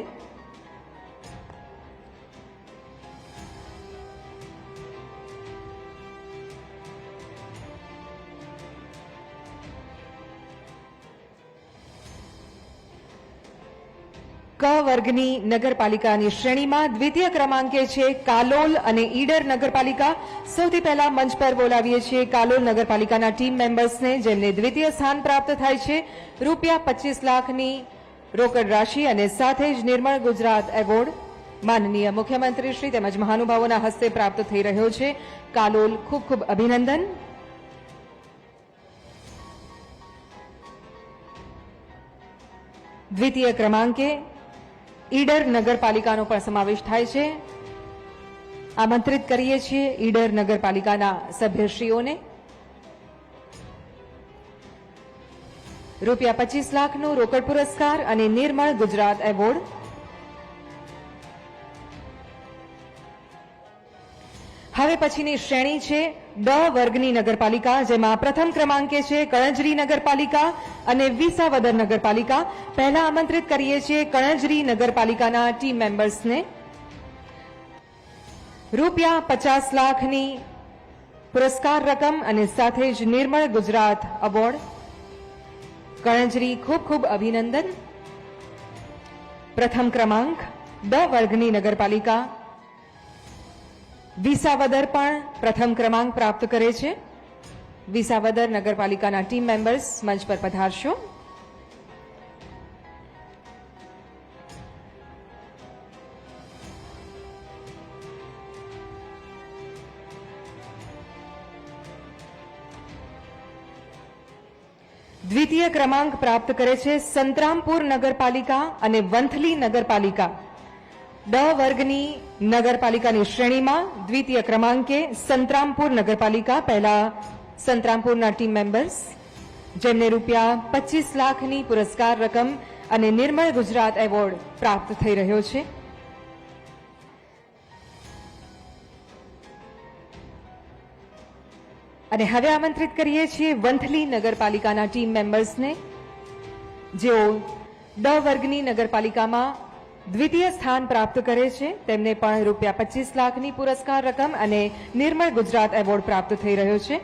ક વર્ગની નગરપાલિકાની શ્રેણીમાં દ્વિતીય ક્રમાંકે છે કાલોલ અને ઈડર નગરપાલિકા. સૌથી પહેલા મંચ પર બોલાવીએ છીએ કાલોલ નગરપાલિકાના ટીમ મેમ્બર્સને, જેમને દ્વિતીય સ્થાન પ્રાપ્ત થાય છે. ₹25 લાખની રોકડ રાશિ અને સાથે જ નિર્મળ ગુજરાત એવોર્ડ માનનીય મુખ્યમંત્રી શ્રી તેમજ મહાનુભાવોના હસ્તે પ્રાપ્ત થઈ રહ્યો છે. કાલોલ ખૂબ ખૂબ અભિનંદન. દ્વિતીય ક્રમાંકે ઈડર નગરપાલિકાનો પણ સમાવેશ થાય છે. આમંત્રિત કરીએ છીએ ઈડર નગરપાલિકાના સભ્યશ્રીઓને. ₹25 લાખનો રોકડ પુરસ્કાર અને નિર્મળ ગુજરાત એવોર્ડ. હવે પછીની શ્રેણી છે ડ વર્ગની નગરપાલિકા, જેમાં પ્રથમ ક્રમાંકે છે કણજરી નગરપાલિકા અને વિસાવદર નગરપાલિકા. પહેલા આમંત્રિત કરીએ છીએ કણજરી નગરપાલિકાના ટીમ મેમ્બર્સને. ₹50 લાખની પુરસ્કાર રકમ અને સાથે જ નિર્મળ ગુજરાત એવોર્ડ. કણજરી ખૂબ ખૂબ અભિનંદન. પ્રથમ ક્રમાંક ડ વર્ગની નગરપાલિકા. વિસાવદર પણ પ્રથમ ક્રમાંક પ્રાપ્ત કરે છે. વિસાવદર નગરપાલિકાના ટીમ મેમ્બર્સ મંચ પર પધારશો. દ્વિતીય ક્રમાંક પ્રાપ્ત કરે છે સંતરામપુર નગરપાલિકા અને વંથલી નગરપાલિકા. ડ વર્ગની નગરપાલિકાની શ્રેણીમાં દ્વિતીય ક્રમાંકે સંતરામપુર નગરપાલિકા. પહેલા સંતરામપુરના ટીમ મેમ્બર્સ, જેમને ₹25 લાખની પુરસ્કાર રકમ અને નિર્મળ ગુજરાત એવોર્ડ પ્રાપ્ત થઈ રહ્યો છે. અને હવે આમંત્રિત કરીએ છીએ વંથલી નગરપાલિકાના ટીમ મેમ્બર્સને, જેઓ ડ વર્ગની નગરપાલિકામાં દ્વિતીય સ્થાન પ્રાપ્ત કરે છે. તેમને પણ ₹25 લાખની પુરસ્કાર રકમ અને નિર્મળ ગુજરાત એવોર્ડ પ્રાપ્ત થઈ રહ્યો છે.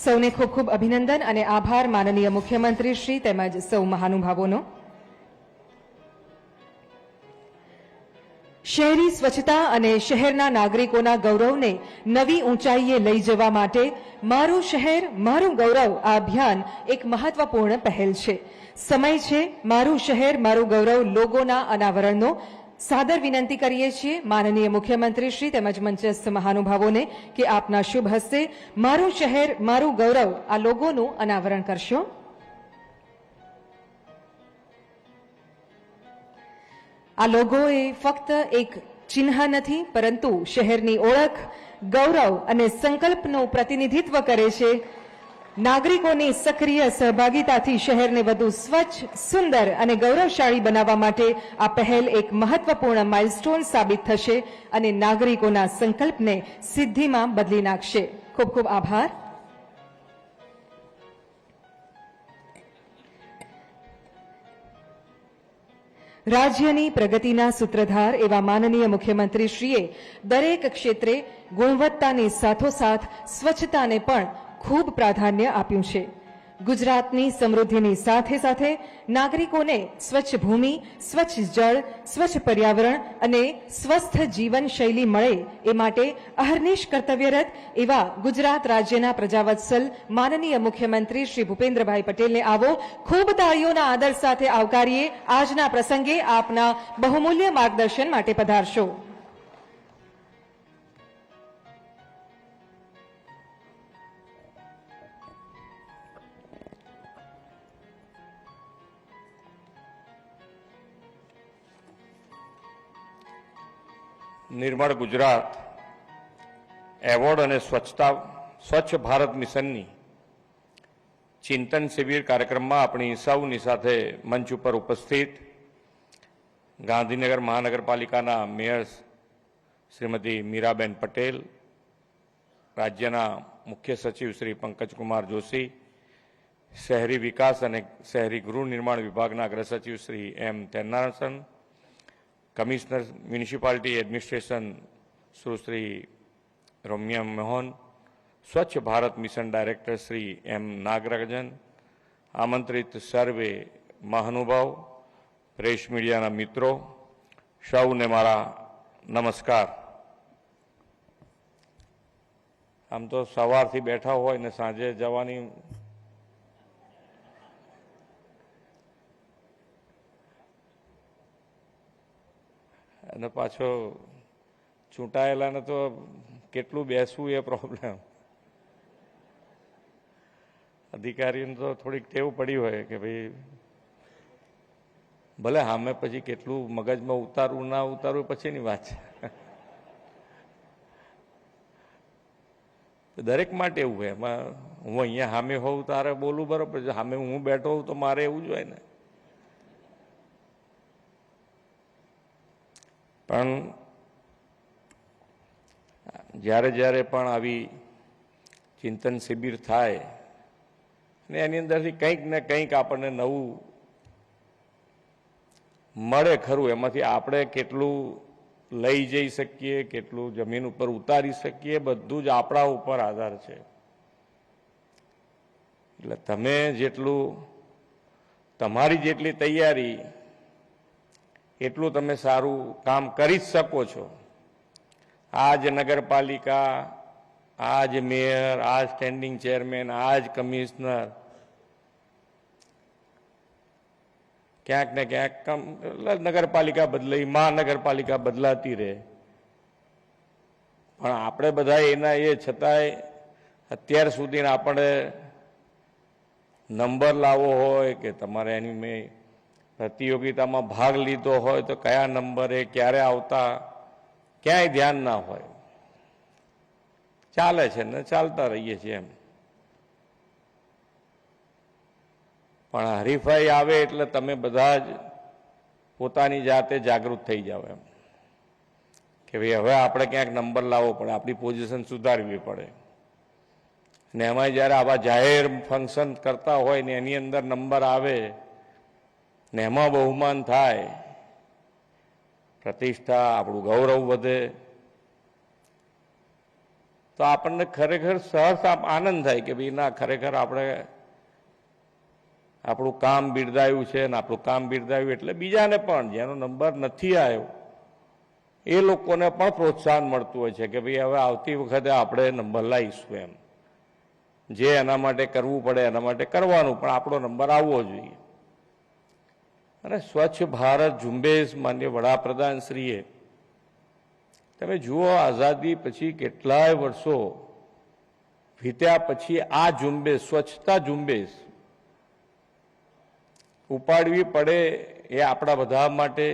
સૌને ખૂબ ખૂબ અભિનંદન અને આભાર માનનીય મુખ્યમંત્રી શ્રી તેમજ સૌ મહાનુભાવોનો. શહેરી સ્વચ્છતા અને શહેરના નાગરિકોના ગૌરવને નવી ઊંચાઈએ લઈ જવા માટે મારું શહેર મારું ગૌરવ આ અભિયાન એક મહત્વપૂર્ણ પહેલ છે. સમય છે મારું શહેર મારું ગૌરવ લોગોના અનાવરણનો. સાદર વિનંતી કરીએ છીએ માનનીય મુખ્યમંત્રી શ્રી તેમજ મંચસ્થ મહાનુભાવોને કે આપના શુભ હસ્તે મારું શહેર મારું ગૌરવ આ લોગોનું અનાવરણ કરશો. આ લોગો એ ફક્ત એક ચિહ્ન નથી, પરંતુ શહેરની ઓળખ, ગૌરવ અને સંકલ્પનું પ્રતિનિધિત્વ કરે છે. નાગરિકોની સક્રિય સહભાગિતાથી શહેરને વધુ સ્વચ્છ, સુંદર અને ગૌરવશાળી બનાવવા માટે આ પહેલ એક મહત્વપૂર્ણ માઇલસ્ટોન સાબિત થશે અને નાગરિકોના સંકલ્પને સિદ્ધિમાં બદલી નાખશે. ખૂબ ખૂબ આભાર. રાજ્યની પ્રગતિના સૂત્રધાર એવા માનનીય મુખ્યમંત્રીશ્રીએ દરેક ક્ષેત્રે ગુણવત્તાની સાથોસાથ સ્વચ્છતાને પણ ખૂબ પ્રાધાન્ય આપ્યું છે. ગુજરાતની સમૃદ્ધિની સાથે સાથે નાગરિકોને સ્વચ્છ ભૂમિ, સ્વચ્છ જળ, સ્વચ્છ પર્યાવરણ અને સ્વસ્થ જીવનશૈલી મળે એ માટે અહર્નિશ કર્તવ્યરત એવા ગુજરાત રાજ્યના પ્રજાવત્સલ માનનીય મુખ્યમંત્રી શ્રી ભૂપેન્દ્રભાઈ પટેલને આવો ખૂબ તાળીઓના આદર સાથે આવકારીએ. આજના પ્રસંગે આપના બહુમૂલ્ય માર્ગદર્શન માટે પધારશો. નિર્મળ ગુજરાત એવોર્ડ અને સ્વચ્છ ભારત મિશનની ચિંતન શિબિર કાર્યક્રમમાં આપણી સૌની સાથે મંચ ઉપર ઉપસ્થિત ગાંધીનગર મહાનગરપાલિકાના મેયર શ્રીમતી મીરાબેન પટેલ, રાજ્યના મુખ્ય સચિવ શ્રી પંકજકુમાર જોશી, શહેરી વિકાસ અને શહેરી ગૃહ નિર્માણ વિભાગના અગ્ર સચિવ શ્રી એમ તેનારસન, કમિશનર મ્યુનિસિપાલિટી એડમિનિસ્ટ્રેશન સુશ્રી રમ્યા મોહન, સ્વચ્છ Bharat mission director Shri M Nagarajan, આમંત્રિત સર્વે મહાનુભાવ, પ્રેસ મીડિયાના મિત્રો, સૌને મારા નમસ્કાર. આમ તો સવારથી બેઠા હોય ને સાંજે જવાની અને પાછો ચૂંટાયેલાને તો કેટલું બેસવું એ પ્રોબ્લેમ. અધિકારીને તો થોડીક ટેવ પડી હોય કે ભાઈ ભલે સામે પછી કેટલું મગજમાં ઉતારવું ના ઉતારવું પછીની વાત છે. દરેક માટે એવું હોય. એમાં હું અહીંયા સામે હોઉં તારે બોલું બરોબર છે, સામે હું બેઠો હોઉં તો મારે એવું જ હોય ને. પણ જ્યારે જ્યારે પણ આવી ચિંતન શિબિર થાય ને એની અંદરથી કંઈક ને કંઈક આપણને નવું મળે ખરું. એમાંથી આપણે કેટલું લઈ જઈ શકીએ, કેટલું જમીન ઉપર ઉતારી શકીએ, બધું જ આપણા ઉપર આધાર છે. એટલે તમે જેટલું તમારી જેટલી તૈયારી એટલું તમે સારું કામ કરી જ શકો છો. આજ નગરપાલિકા, આજ મેયર, આજ સ્ટેન્ડિંગ ચેરમેન, આજ કમિશનર ક્યાંક ને ક્યાંક નગરપાલિકા બદલાઈ, મહાનગરપાલિકા બદલાતી રહે, પણ આપણે બધા એના એ છતાંય અત્યાર સુધી આપણે નંબર લાવવો હોય કે તમારે એની મેં પ્રતિયોગિતામાં ભાગ લીધો હોય તો કયા નંબરે ક્યારે આવતા ક્યાંય ધ્યાન ના હોય. ચાલે છે ને ચાલતા રહીએ છીએ એમ. પણ હરીફાઈ આવે એટલે તમે બધા જ પોતાની જાતે જાગૃત થઈ જાઓ એમ કે ભાઈ હવે આપણે ક્યાંક નંબર લાવવો પડે, આપણી પોઝિશન સુધારવી પડે. ને એમાં જ્યારે આવા જાહેર ફંક્શન કરતા હોય ને એની અંદર નંબર આવે ને એમાં બહુમાન થાય, પ્રતિષ્ઠા, આપણું ગૌરવ વધે, તો આપણને ખરેખર સહર્ષ આનંદ થાય કે ભાઈ ના, ખરેખર આપણે આપણું કામ બિરદાયું છે ને આપણું કામ બિરદાયું એટલે બીજાને પણ જેનો નંબર નથી આવ્યો એ લોકોને પણ પ્રોત્સાહન મળતું હોય છે કે ભાઈ હવે આવતી વખતે આપણે નંબર લાવીશું એમ. જે એના માટે કરવું પડે એના માટે કરવાનું, પણ આપણો નંબર આવવો જોઈએ. અને સ્વચ્છ ભારત ઝુંબેશ માન્ય વડાપ્રધાનશ્રીએ, તમે જુઓ આઝાદી પછી કેટલાય વર્ષો વીત્યા પછી આ ઝુંબેશ, સ્વચ્છતા ઝુંબેશ ઉપાડવી પડે એ આપણા બધા માટે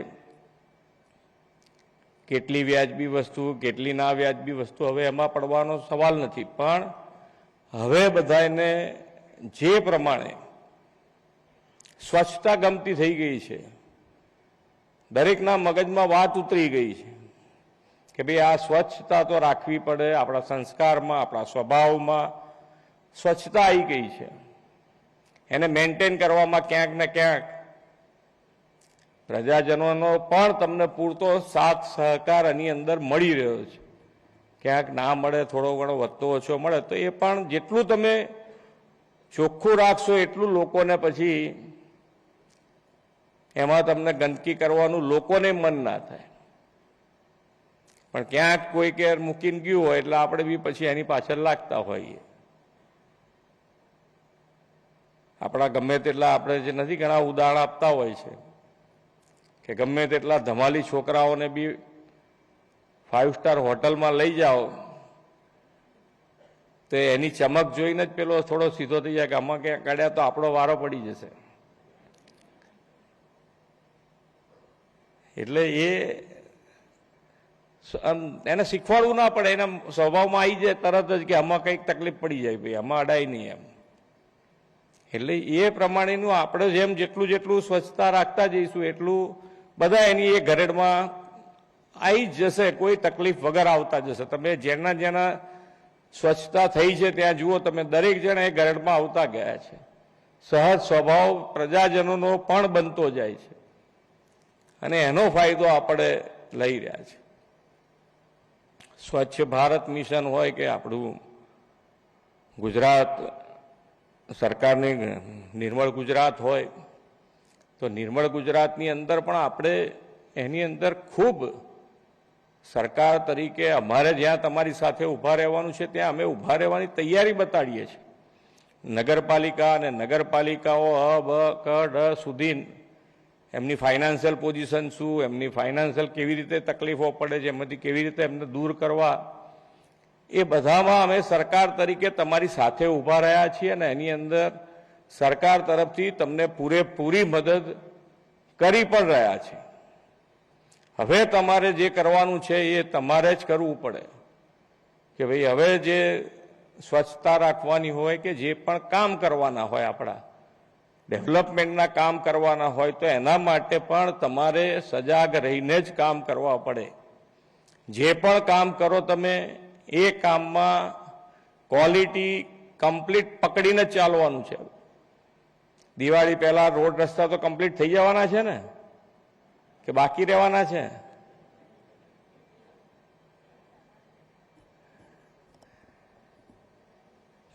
કેટલી વ્યાજબી વસ્તુ, કેટલી ના વ્યાજબી વસ્તુ, હવે એમાં પડવાનો સવાલ નથી. પણ હવે બધાને જે પ્રમાણે સ્વચ્છતા ગમતી થઈ ગઈ છે, દરેકના મગજમાં વાત ઉતરી ગઈ છે કે ભાઈ આ સ્વચ્છતા તો રાખવી પડે. આપણા સંસ્કારમાં, આપણા સ્વભાવમાં સ્વચ્છતા આવી ગઈ છે. એને મેન્ટેન કરવામાં ક્યાંક ને ક્યાંક પ્રજાજનોનો પણ તમને પૂરતો સાથ સહકાર એની અંદર મળી રહ્યો છે. ક્યાંક ના મળે, થોડો ઘણો વધતો ઓછો મળે તો એ પણ જેટલું તમે ચોખ્ખું રાખશો એટલું લોકોને પછી એમાં તમને ગંદકી કરવાનું લોકોને મન ના થાય. પણ ક્યાંક કોઈ કેર મૂકીને ગયું હોય એટલે આપણે બી પછી એની પાછળ લાગતા હોઈએ. આપણા ગમે તેટલા આપણે જે નથી ઘણા ઉદાહરણ આપતા હોય છે કે ગમે તેટલા ધમાલી છોકરાઓને બી 5 સ્ટાર હોટલમાં લઈ જાઓ તો એની ચમક જોઈને જ પેલો થોડો સીધો થઈ જાય કે આમાં ક્યાંક કાઢ્યા તો આપણો વારો પડી જશે. એટલે એ એને શીખવાડવું ના પડે, એના સ્વભાવમાં આવી જાય તરત જ કે આમાં કંઈક તકલીફ પડી જાય, ભાઈ આમાં અડાય નહીં એમ. એટલે એ પ્રમાણેનું આપણે જેટલું જેટલું સ્વચ્છતા રાખતા જઈશું એટલું બધા એની એ ઘરેડમાં આવી જ જશે, કોઈ તકલીફ વગર આવતા જશે. તમે જેના જેના સ્વચ્છતા થઈ છે ત્યાં જુઓ તમે, દરેક જણા એ ઘરેડમાં આવતા ગયા છે. સહજ સ્વભાવ પ્રજાજનોનો પણ બનતો જાય છે અને એનો ફાયદો આપણે લઈ રહ્યા છે. સ્વચ્છ ભારત મિશન હોય કે આપણું ગુજરાત સરકારની નિર્મળ ગુજરાત હોય, તો નિર્મળ ગુજરાતની અંદર પણ આપણે એની અંદર ખૂબ સરકાર તરીકે અમારે જ્યાં તમારી સાથે ઊભા રહેવાનું છે ત્યાં અમે ઊભા રહેવાની તૈયારી બતાડીએ છીએ. નગરપાલિકા અને નગરપાલિકાઓ અ બ ક ડ સુધી એમની ફાઇનાન્શિયલ પોઝિશન શું, એમની ફાઇનાન્શિયલ કેવી રીતે તકલીફો પડે છે, એમાંથી કેવી રીતે એમને દૂર કરવા, એ બધામાં અમે સરકાર તરીકે તમારી સાથે ઊભા રહ્યા છીએ અને એની અંદર સરકાર તરફથી તમને પૂરેપૂરી મદદ કરી પણ રહ્યા છે. હવે તમારે જે કરવાનું છે એ તમારે જ કરવું પડે કે ભાઈ હવે જે સ્વચ્છતા રાખવાની હોય કે જે પણ કામ કરવાના હોય, આપણા ડેવલપમેન્ટના કામ કરવાના હોય, તો એના માટે પણ તમારે સજાગ રહીને જ કામ કરવા પડે. જે પણ કામ કરો તમે એ કામમાં ક્વોલિટી કમ્પ્લીટ પકડીને જ ચાલવાનું છે. દિવાળી પહેલા રોડ રસ્તા તો કમ્પ્લીટ થઈ જવાના છે ને કે બાકી રહેવાના છે?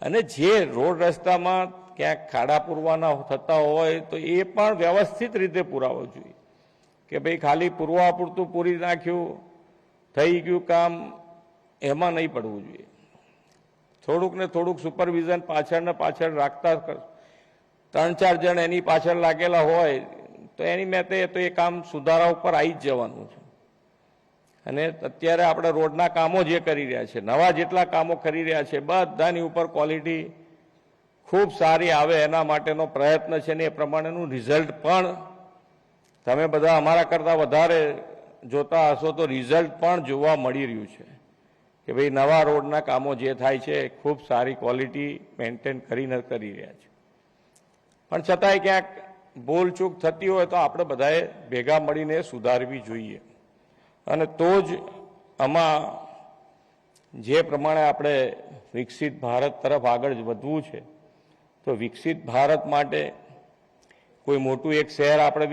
અને જે રોડ રસ્તામાં ક્યાંક ખાડા પૂરવાના થતા હોય તો એ પણ વ્યવસ્થિત રીતે પુરાવો જોઈએ કે ભાઈ ખાલી પૂરવા પૂરતું પૂરી નાખ્યું, થઈ ગયું કામ, એમાં નહીં પડવું જોઈએ. થોડુંક ને થોડુંક સુપરવિઝન પાછળ ને પાછળ રાખતા 3-4 જણ એની પાછળ લાગેલા હોય તો એની મેતે તો એ કામ સુધારા ઉપર આવી જ જવાનું છે. અને અત્યારે આપણે રોડના કામો જે કરી રહ્યા છે, નવા જેટલા કામો કરી રહ્યા છે, બધાની ઉપર ક્વોલિટી ખૂબ સારી આવે એના માટેનો પ્રયત્ન છે ને એ પ્રમાણેનું રિઝલ્ટ પણ તમે બધા અમારા કરતાં વધારે જોતા હશો તો રિઝલ્ટ પણ જોવા મળી રહ્યું છે કે ભાઈ નવા રોડના કામો જે થાય છે ખૂબ સારી ક્વોલિટી મેન્ટેન કરીને કરી રહ્યા છે. પણ છતાંય ક્યાંક ભૂલચૂક થતી હોય તો આપણે બધાએ ભેગા મળીને સુધારવી જોઈએ. અને તો જ આમાં જે પ્રમાણે આપણે વિકસિત ભારત તરફ આગળ વધવું છે, તો વિકસિત ભારત માટે કોઈ મોટું એક શહેર આપણે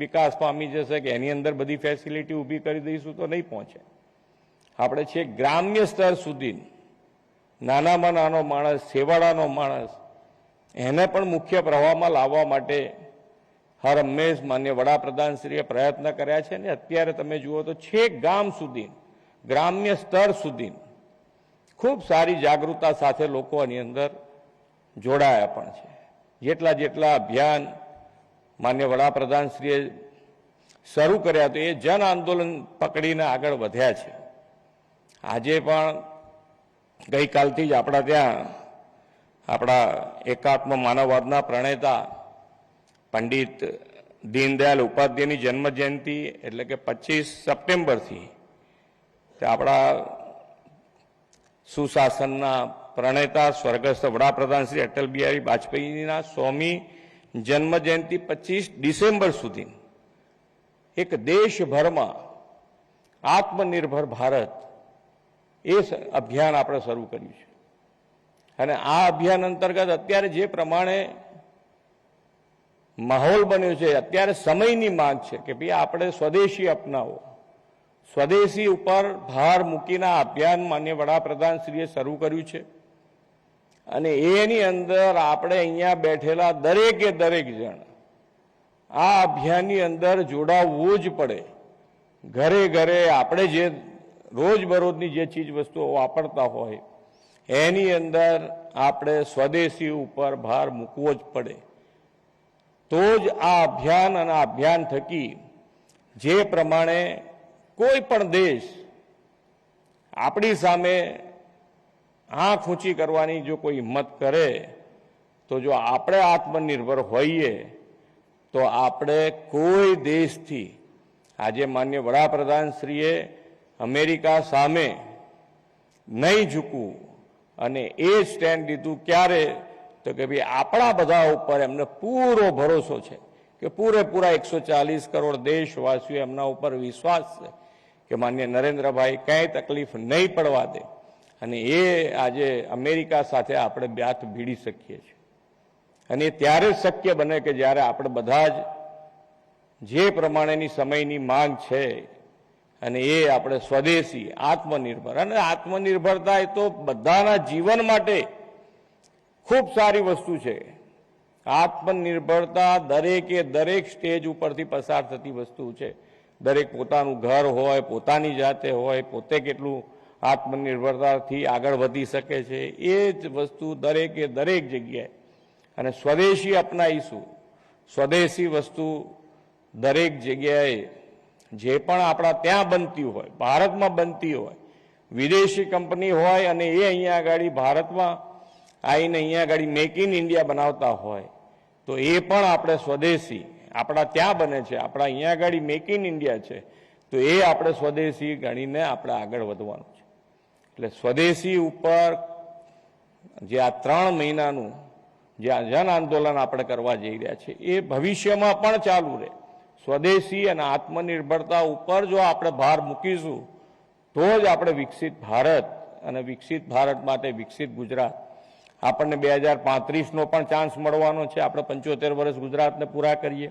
વિકાસ પામી જશે કે એની અંદર બધી ફેસિલિટી ઊભી કરી દઈશું તો નહીં પહોંચે. આપણે છે ગ્રામ્ય સ્તર સુધી નાનામાં નાનો માણસ, છેવાડાનો માણસ, એને પણ મુખ્ય પ્રવાહમાં લાવવા માટે હર હંમેશ માન્ય વડાપ્રધાનશ્રીએ પ્રયત્ન કર્યા છે. ને અત્યારે તમે જુઓ તો છેક ગામ સુધી, ગ્રામ્ય સ્તર સુધી ખૂબ સારી જાગૃતતા સાથે લોકો આની અંદર જોડાયા પણ છે. જેટલા અભિયાન માન્ય વડાપ્રધાનશ્રીએ શરૂ કર્યા તો એ જન આંદોલન પકડીને આગળ વધ્યા છે. આજે પણ ગઈકાલથી જ આપણા ત્યાં આપણા એકાત્મ માનવવાદના પ્રણેતા પંડિત દીનદયાળ ઉપાધ્યાયની જન્મ જયંતિ એટલે કે 25 સપ્ટેમ્બરથી આપણા સુશાસનના પ્રણેતા સ્વર્ગસ્થ વડાપ્રધાન શ્રી અટલ બિહારી વાજપેયીના 100મી જન્મ જયંતિ 25 ડિસેમ્બર સુધી એક દેશભરમાં આત્મનિર્ભર ભારત એ અભિયાન આપણે શરૂ કર્યું છે. અને આ અભિયાન અંતર્ગત અત્યારે જે પ્રમાણે માહોલ બન્યો છે, અત્યારે સમયની માંગ છે કે ભાઈ આપણે સ્વદેશી અપનાવો, સ્વદેશી ઉપર ભાર મૂકીને આ અભિયાન માન્ય વડાપ્રધાનશ્રીએ શરૂ કર્યું છે. અને એની અંદર આપણે અહીંયા બેઠેલા દરેકે દરેક જણ આ અભિયાનની અંદર જોડાવવું જ પડે. ઘરે ઘરે આપણે જે રોજબરોજની જે ચીજ વસ્તુઓ વાપરતા હોય એની અંદર આપણે સ્વદેશી ઉપર ભાર મૂકવો જ પડે. તો જ આ અભિયાન અને આ અભિયાન થકી જે પ્રમાણે કોઈ પણ દેશ આપણી સામે આંખ ઊંચી કરવાની જો કોઈ હિંમત કરે તો જો આપણે આત્મનિર્ભર હોઈએ તો આપણે કોઈ દેશથી, આજે માન્ય વડાપ્રધાનશ્રીએ અમેરિકા સામે નહીં ઝૂકવું અને એ સ્ટેન્ડ લીધું ક્યારે તો કે ભાઈ આપણા બધા ઉપર એમને પૂરો ભરોસો છે કે પૂરેપૂરા 140 કરોડ દેશવાસીઓ એમના ઉપર વિશ્વાસ છે કે માન્ય નરેન્દ્રભાઈ કંઈ તકલીફ નહીં પડવા દે અને એ આજે અમેરિકા સાથે આપણે બ્યાત ભીડી શકીએ છીએ અને ત્યારે જ શક્ય બને કે જ્યારે આપણે બધા જ જે પ્રમાણેની સમયની માંગ છે અને એ આપણે સ્વદેશી આત્મનિર્ભર અને આત્મનિર્ભરતા એ તો બધાના જીવન માટે ખૂબ સારી વસ્તુ છે. આત્મનિર્ભરતા દરેકે દરેક સ્ટેજ ઉપરથી પસાર થતી વસ્તુ છે. દરેક પોતાનું ઘર હોય, પોતાની જાતે હોય, પોતે કેટલું આત્મનિર્ભરતાથી આગળ વધી શકે છે એ જ વસ્તુ દરેકે દરેક જગ્યાએ અને સ્વદેશી અપનાવીશું. સ્વદેશી વસ્તુ દરેક જગ્યાએ જે પણ આપણા ત્યાં બનતી હોય, ભારતમાં બનતી હોય, વિદેશી કંપની હોય અને એ અહીંયા આગળ ભારતમાં આવીને અહીંયા આગળ મેક ઇન ઇન્ડિયા બનાવતા હોય તો એ પણ આપણે સ્વદેશી આપણા ત્યાં બને છે, આપણા અહીંયા આગળ મેક ઇન ઇન્ડિયા છે તો એ આપણે સ્વદેશી ગણીને આપણે આગળ વધવાનું છે. એટલે સ્વદેશી ઉપર જે આ 3 મહિનાનું જે આ જન આંદોલન આપણે કરવા જઈ રહ્યા છે એ ભવિષ્યમાં પણ ચાલુ રહે. સ્વદેશી અને આત્મનિર્ભરતા ઉપર જો આપણે ભાર મૂકીશું તો જ આપણે વિકસિત ભારત અને વિકસિત ભારત માટે વિકસિત ગુજરાત આપણને 2035નો પણ ચાન્સ મળવાનો છે. આપણે 75 વર્ષ ગુજરાતને પૂરા કરીએ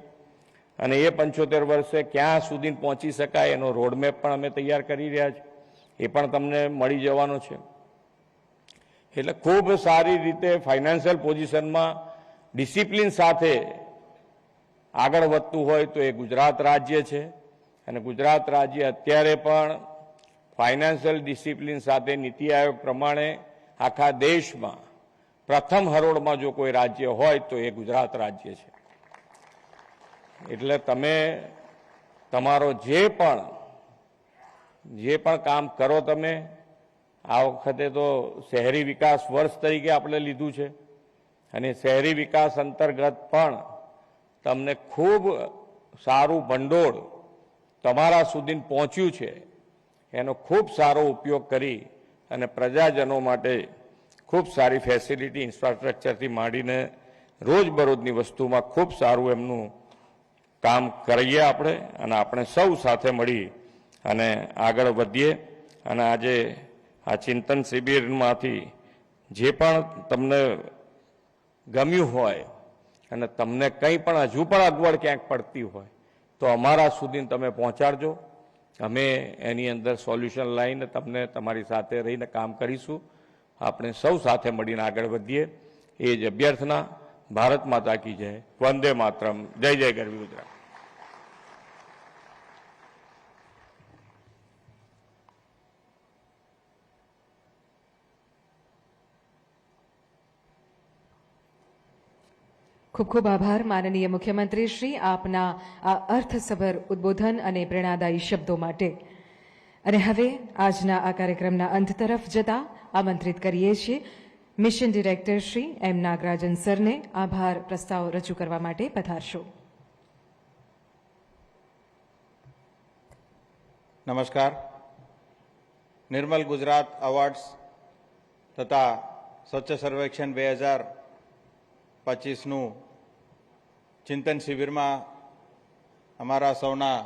અને એ 75 વર્ષે ક્યાં સુધી પહોંચી શકાય એનો રોડમેપ પણ અમે તૈયાર કરી રહ્યા છીએ, એ પણ તમને મળી જવાનો છે. એટલે ખૂબ સારી રીતે ફાઇનાન્શિયલ પોઝિશનમાં ડિસિપ્લિન સાથે આગળ વધતું હોય તો એ ગુજરાત રાજ્ય છે અને ગુજરાત રાજ્ય અત્યારે પણ ફાઇનાન્શિયલ ડિસિપ્લિન સાથે નીતિ આયોગ પ્રમાણે આખા દેશમાં પ્રથમ હરોળમાં જો કોઈ રાજ્ય હોય તો એ ગુજરાત રાજ્ય છે. એટલે તમે તમારો જે પણ કામ કરો તમે આ વખતે તો શહેરી વિકાસ વર્ષ તરીકે આપણે લીધું છે અને શહેરી વિકાસ અંતર્ગત પણ તમને ખૂબ સારું ભંડોળ તમારા સુધી પહોંચ્યું છે. એનો ખૂબ સારો ઉપયોગ કરી અને પ્રજાજનો માટે ખૂબ સારી ફેસિલિટી ઇન્ફ્રાસ્ટ્રક્ચરથી માંડીને રોજબરોજની વસ્તુમાં ખૂબ સારું એમનું કામ કરીએ આપણે અને આપણે સૌ સાથે મળી અને આગળ વધીએ. અને આજે આ ચિંતન શિબિરમાંથી જે પણ તમને ગમ્યું હોય અને તમને કંઈ પણ હજુ પણ અગવડ ક્યાંક પડતી હોય તો અમારા સુધી તમે પહોંચાડજો. અમે એની અંદર સોલ્યુશન લાવીને તમને તમારી સાથે રહીને કામ કરીશું. આપણે સૌ સાથે મળીને આગળ વધીએ એ જ અભ્યર્થના. ભારત માતા કી જય. વંદે માતરમ. જય જય ગરવી ગુજરાત. ખૂબ ખૂબ આભાર માનનીય મુખ્યમંત્રી શ્રી આપના આ અર્થસભર ઉદ્બોધન અને પ્રેરણાદાયી શબ્દો માટે. અને હવે આજના આ કાર્યક્રમના અંત તરફ જતા આમંત્રિત કરીએ છીએ mission director Shri M Nagarajan સરને આભાર પ્રસ્તાવ રજૂ કરવા માટે પધારશો. નમસ્કાર. નિર્મલ ગુજરાત એવોર્ડ્સ તથા સ્વચ્છ સર્વેક્ષણ 2025નું ચિંતન શિબિરમાં અમારા સૌના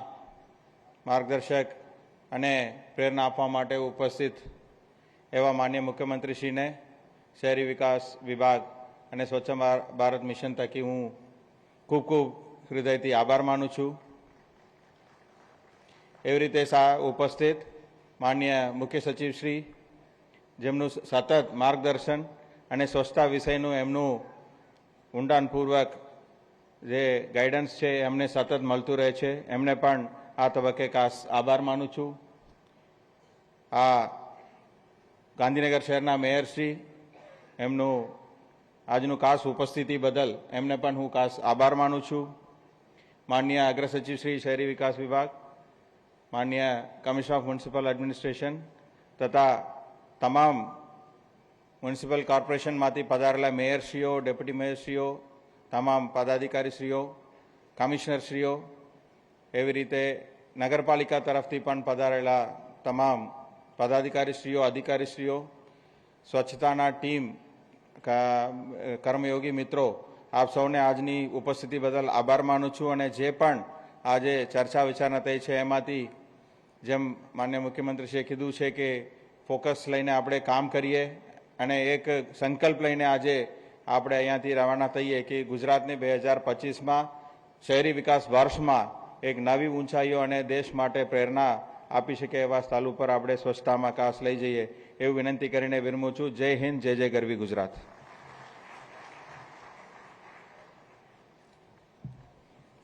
માર્ગદર્શક અને પ્રેરણા આપવા માટે ઉપસ્થિત એવા માનનીય મુખ્યમંત્રીશ્રીને શહેરી વિકાસ વિભાગ અને સ્વચ્છ ભારત મિશન થકી હું ખૂબ ખૂબ હૃદયથી આભાર માનું છું. એવી રીતે ઉપસ્થિત માનનીય મુખ્ય સચિવશ્રી જેમનું સતત માર્ગદર્શન અને સ્વચ્છતા વિષયનું એમનું ઊંડાણપૂર્વક જે ગાઈડન્સ છે એમને સતત મળતું રહે છે, એમને પણ આ તબક્કે ખાસ આભાર માનું છું. આ ગાંધીનગર શહેરના મેયરશ્રી એમનું આજનું ખાસ ઉપસ્થિતિ બદલ એમને પણ હું ખાસ આભાર માનું છું. માનનીય અગ્રસચિવ શ્રી શહેરી વિકાસ વિભાગ, માનનીય કમિશનર ઓફ મ્યુનિસિપલ એડમિનિસ્ટ્રેશન તથા તમામ મ્યુનિસિપલ કોર્પોરેશનમાંથી પધારેલા મેયરશ્રીઓ, ડેપ્યુટી મેયરશ્રીઓ, તમામ પદાધિકારીશ્રીઓ, કમિશનરશ્રીઓ, એવી રીતે નગરપાલિકા તરફથી પણ પધારેલા તમામ પદાધિકારીશ્રીઓ, અધિકારીશ્રીઓ, સ્વચ્છતાના ટીમ, કર્મયોગી મિત્રો, આપ સૌને આજની ઉપસ્થિતિ બદલ આભાર માનું છું. અને જે પણ આજે ચર્ચા વિચારણા થઈ છે એમાંથી જેમ માનનીય મુખ્યમંત્રીશ્રીએ કીધું છે કે ફોકસ લઈને આપણે કામ કરીએ અને એક સંકલ્પ લઈને આજે આપણે અહીંયાથી રવાના થઈએ કે ગુજરાતને 2025માં શહેરી વિકાસ વર્ષમાં એક નવી ઊંચાઈઓ અને દેશ માટે પ્રેરણા આપી શકે એવા સ્થળ ઉપર આપણે સ્વચ્છતામાં કાસ લઈ જઈએ એવું વિનંતી કરીને વિરમું છું. જય હિન્દ, જય જય ગરવી ગુજરાત.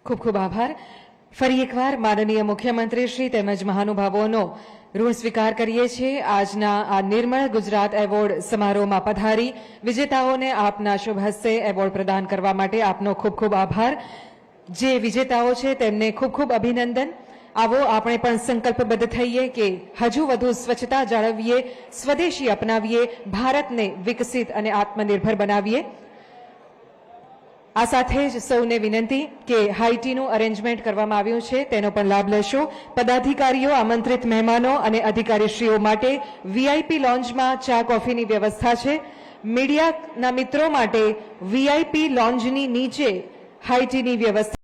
ખૂબ ખૂબ આભાર. ફરી એકવાર માનનીય મુખ્યમંત્રી શ્રી તેમજ મહાનુભાવોનો ઋણ સ્વીકાર કરીએ છીએ. આજના આ નિર્મળ ગુજરાત એવોર્ડ સમારોહમાં પધારી વિજેતાઓને આપના શુભ હસ્તે એવોર્ડ પ્રદાન કરવા માટે આપનો ખૂબ ખૂબ આભાર. જે વિજેતાઓ છે તેમને ખૂબ ખૂબ અભિનંદન. આવો આપણે પણ સંકલ્પબદ્ધ થઈએ કે હજુ વધુ સ્વચ્છતા જાળવીએ, સ્વદેશી અપનાવીએ, ભારતને વિકસિત અને આત્મનિર્ભર બનાવીએ. આ સાથે જ સૌને વિનંતી કે હાઈટીનું અરેન્જમેન્ટ કરવામાં આવ્યું છે તેનો પણ લાભ લેશો. પદાધિકારીઓ, આમંત્રિત મહેમાનો અને અધિકારીશ્રીઓ માટે વીઆઈપી લોન્જમાં ચા કોફીની વ્યવસ્થા છે. મીડિયાના મિત્રો માટે વીઆઈપી લોન્જની નીચે હાઈટીની વ્યવસ્થા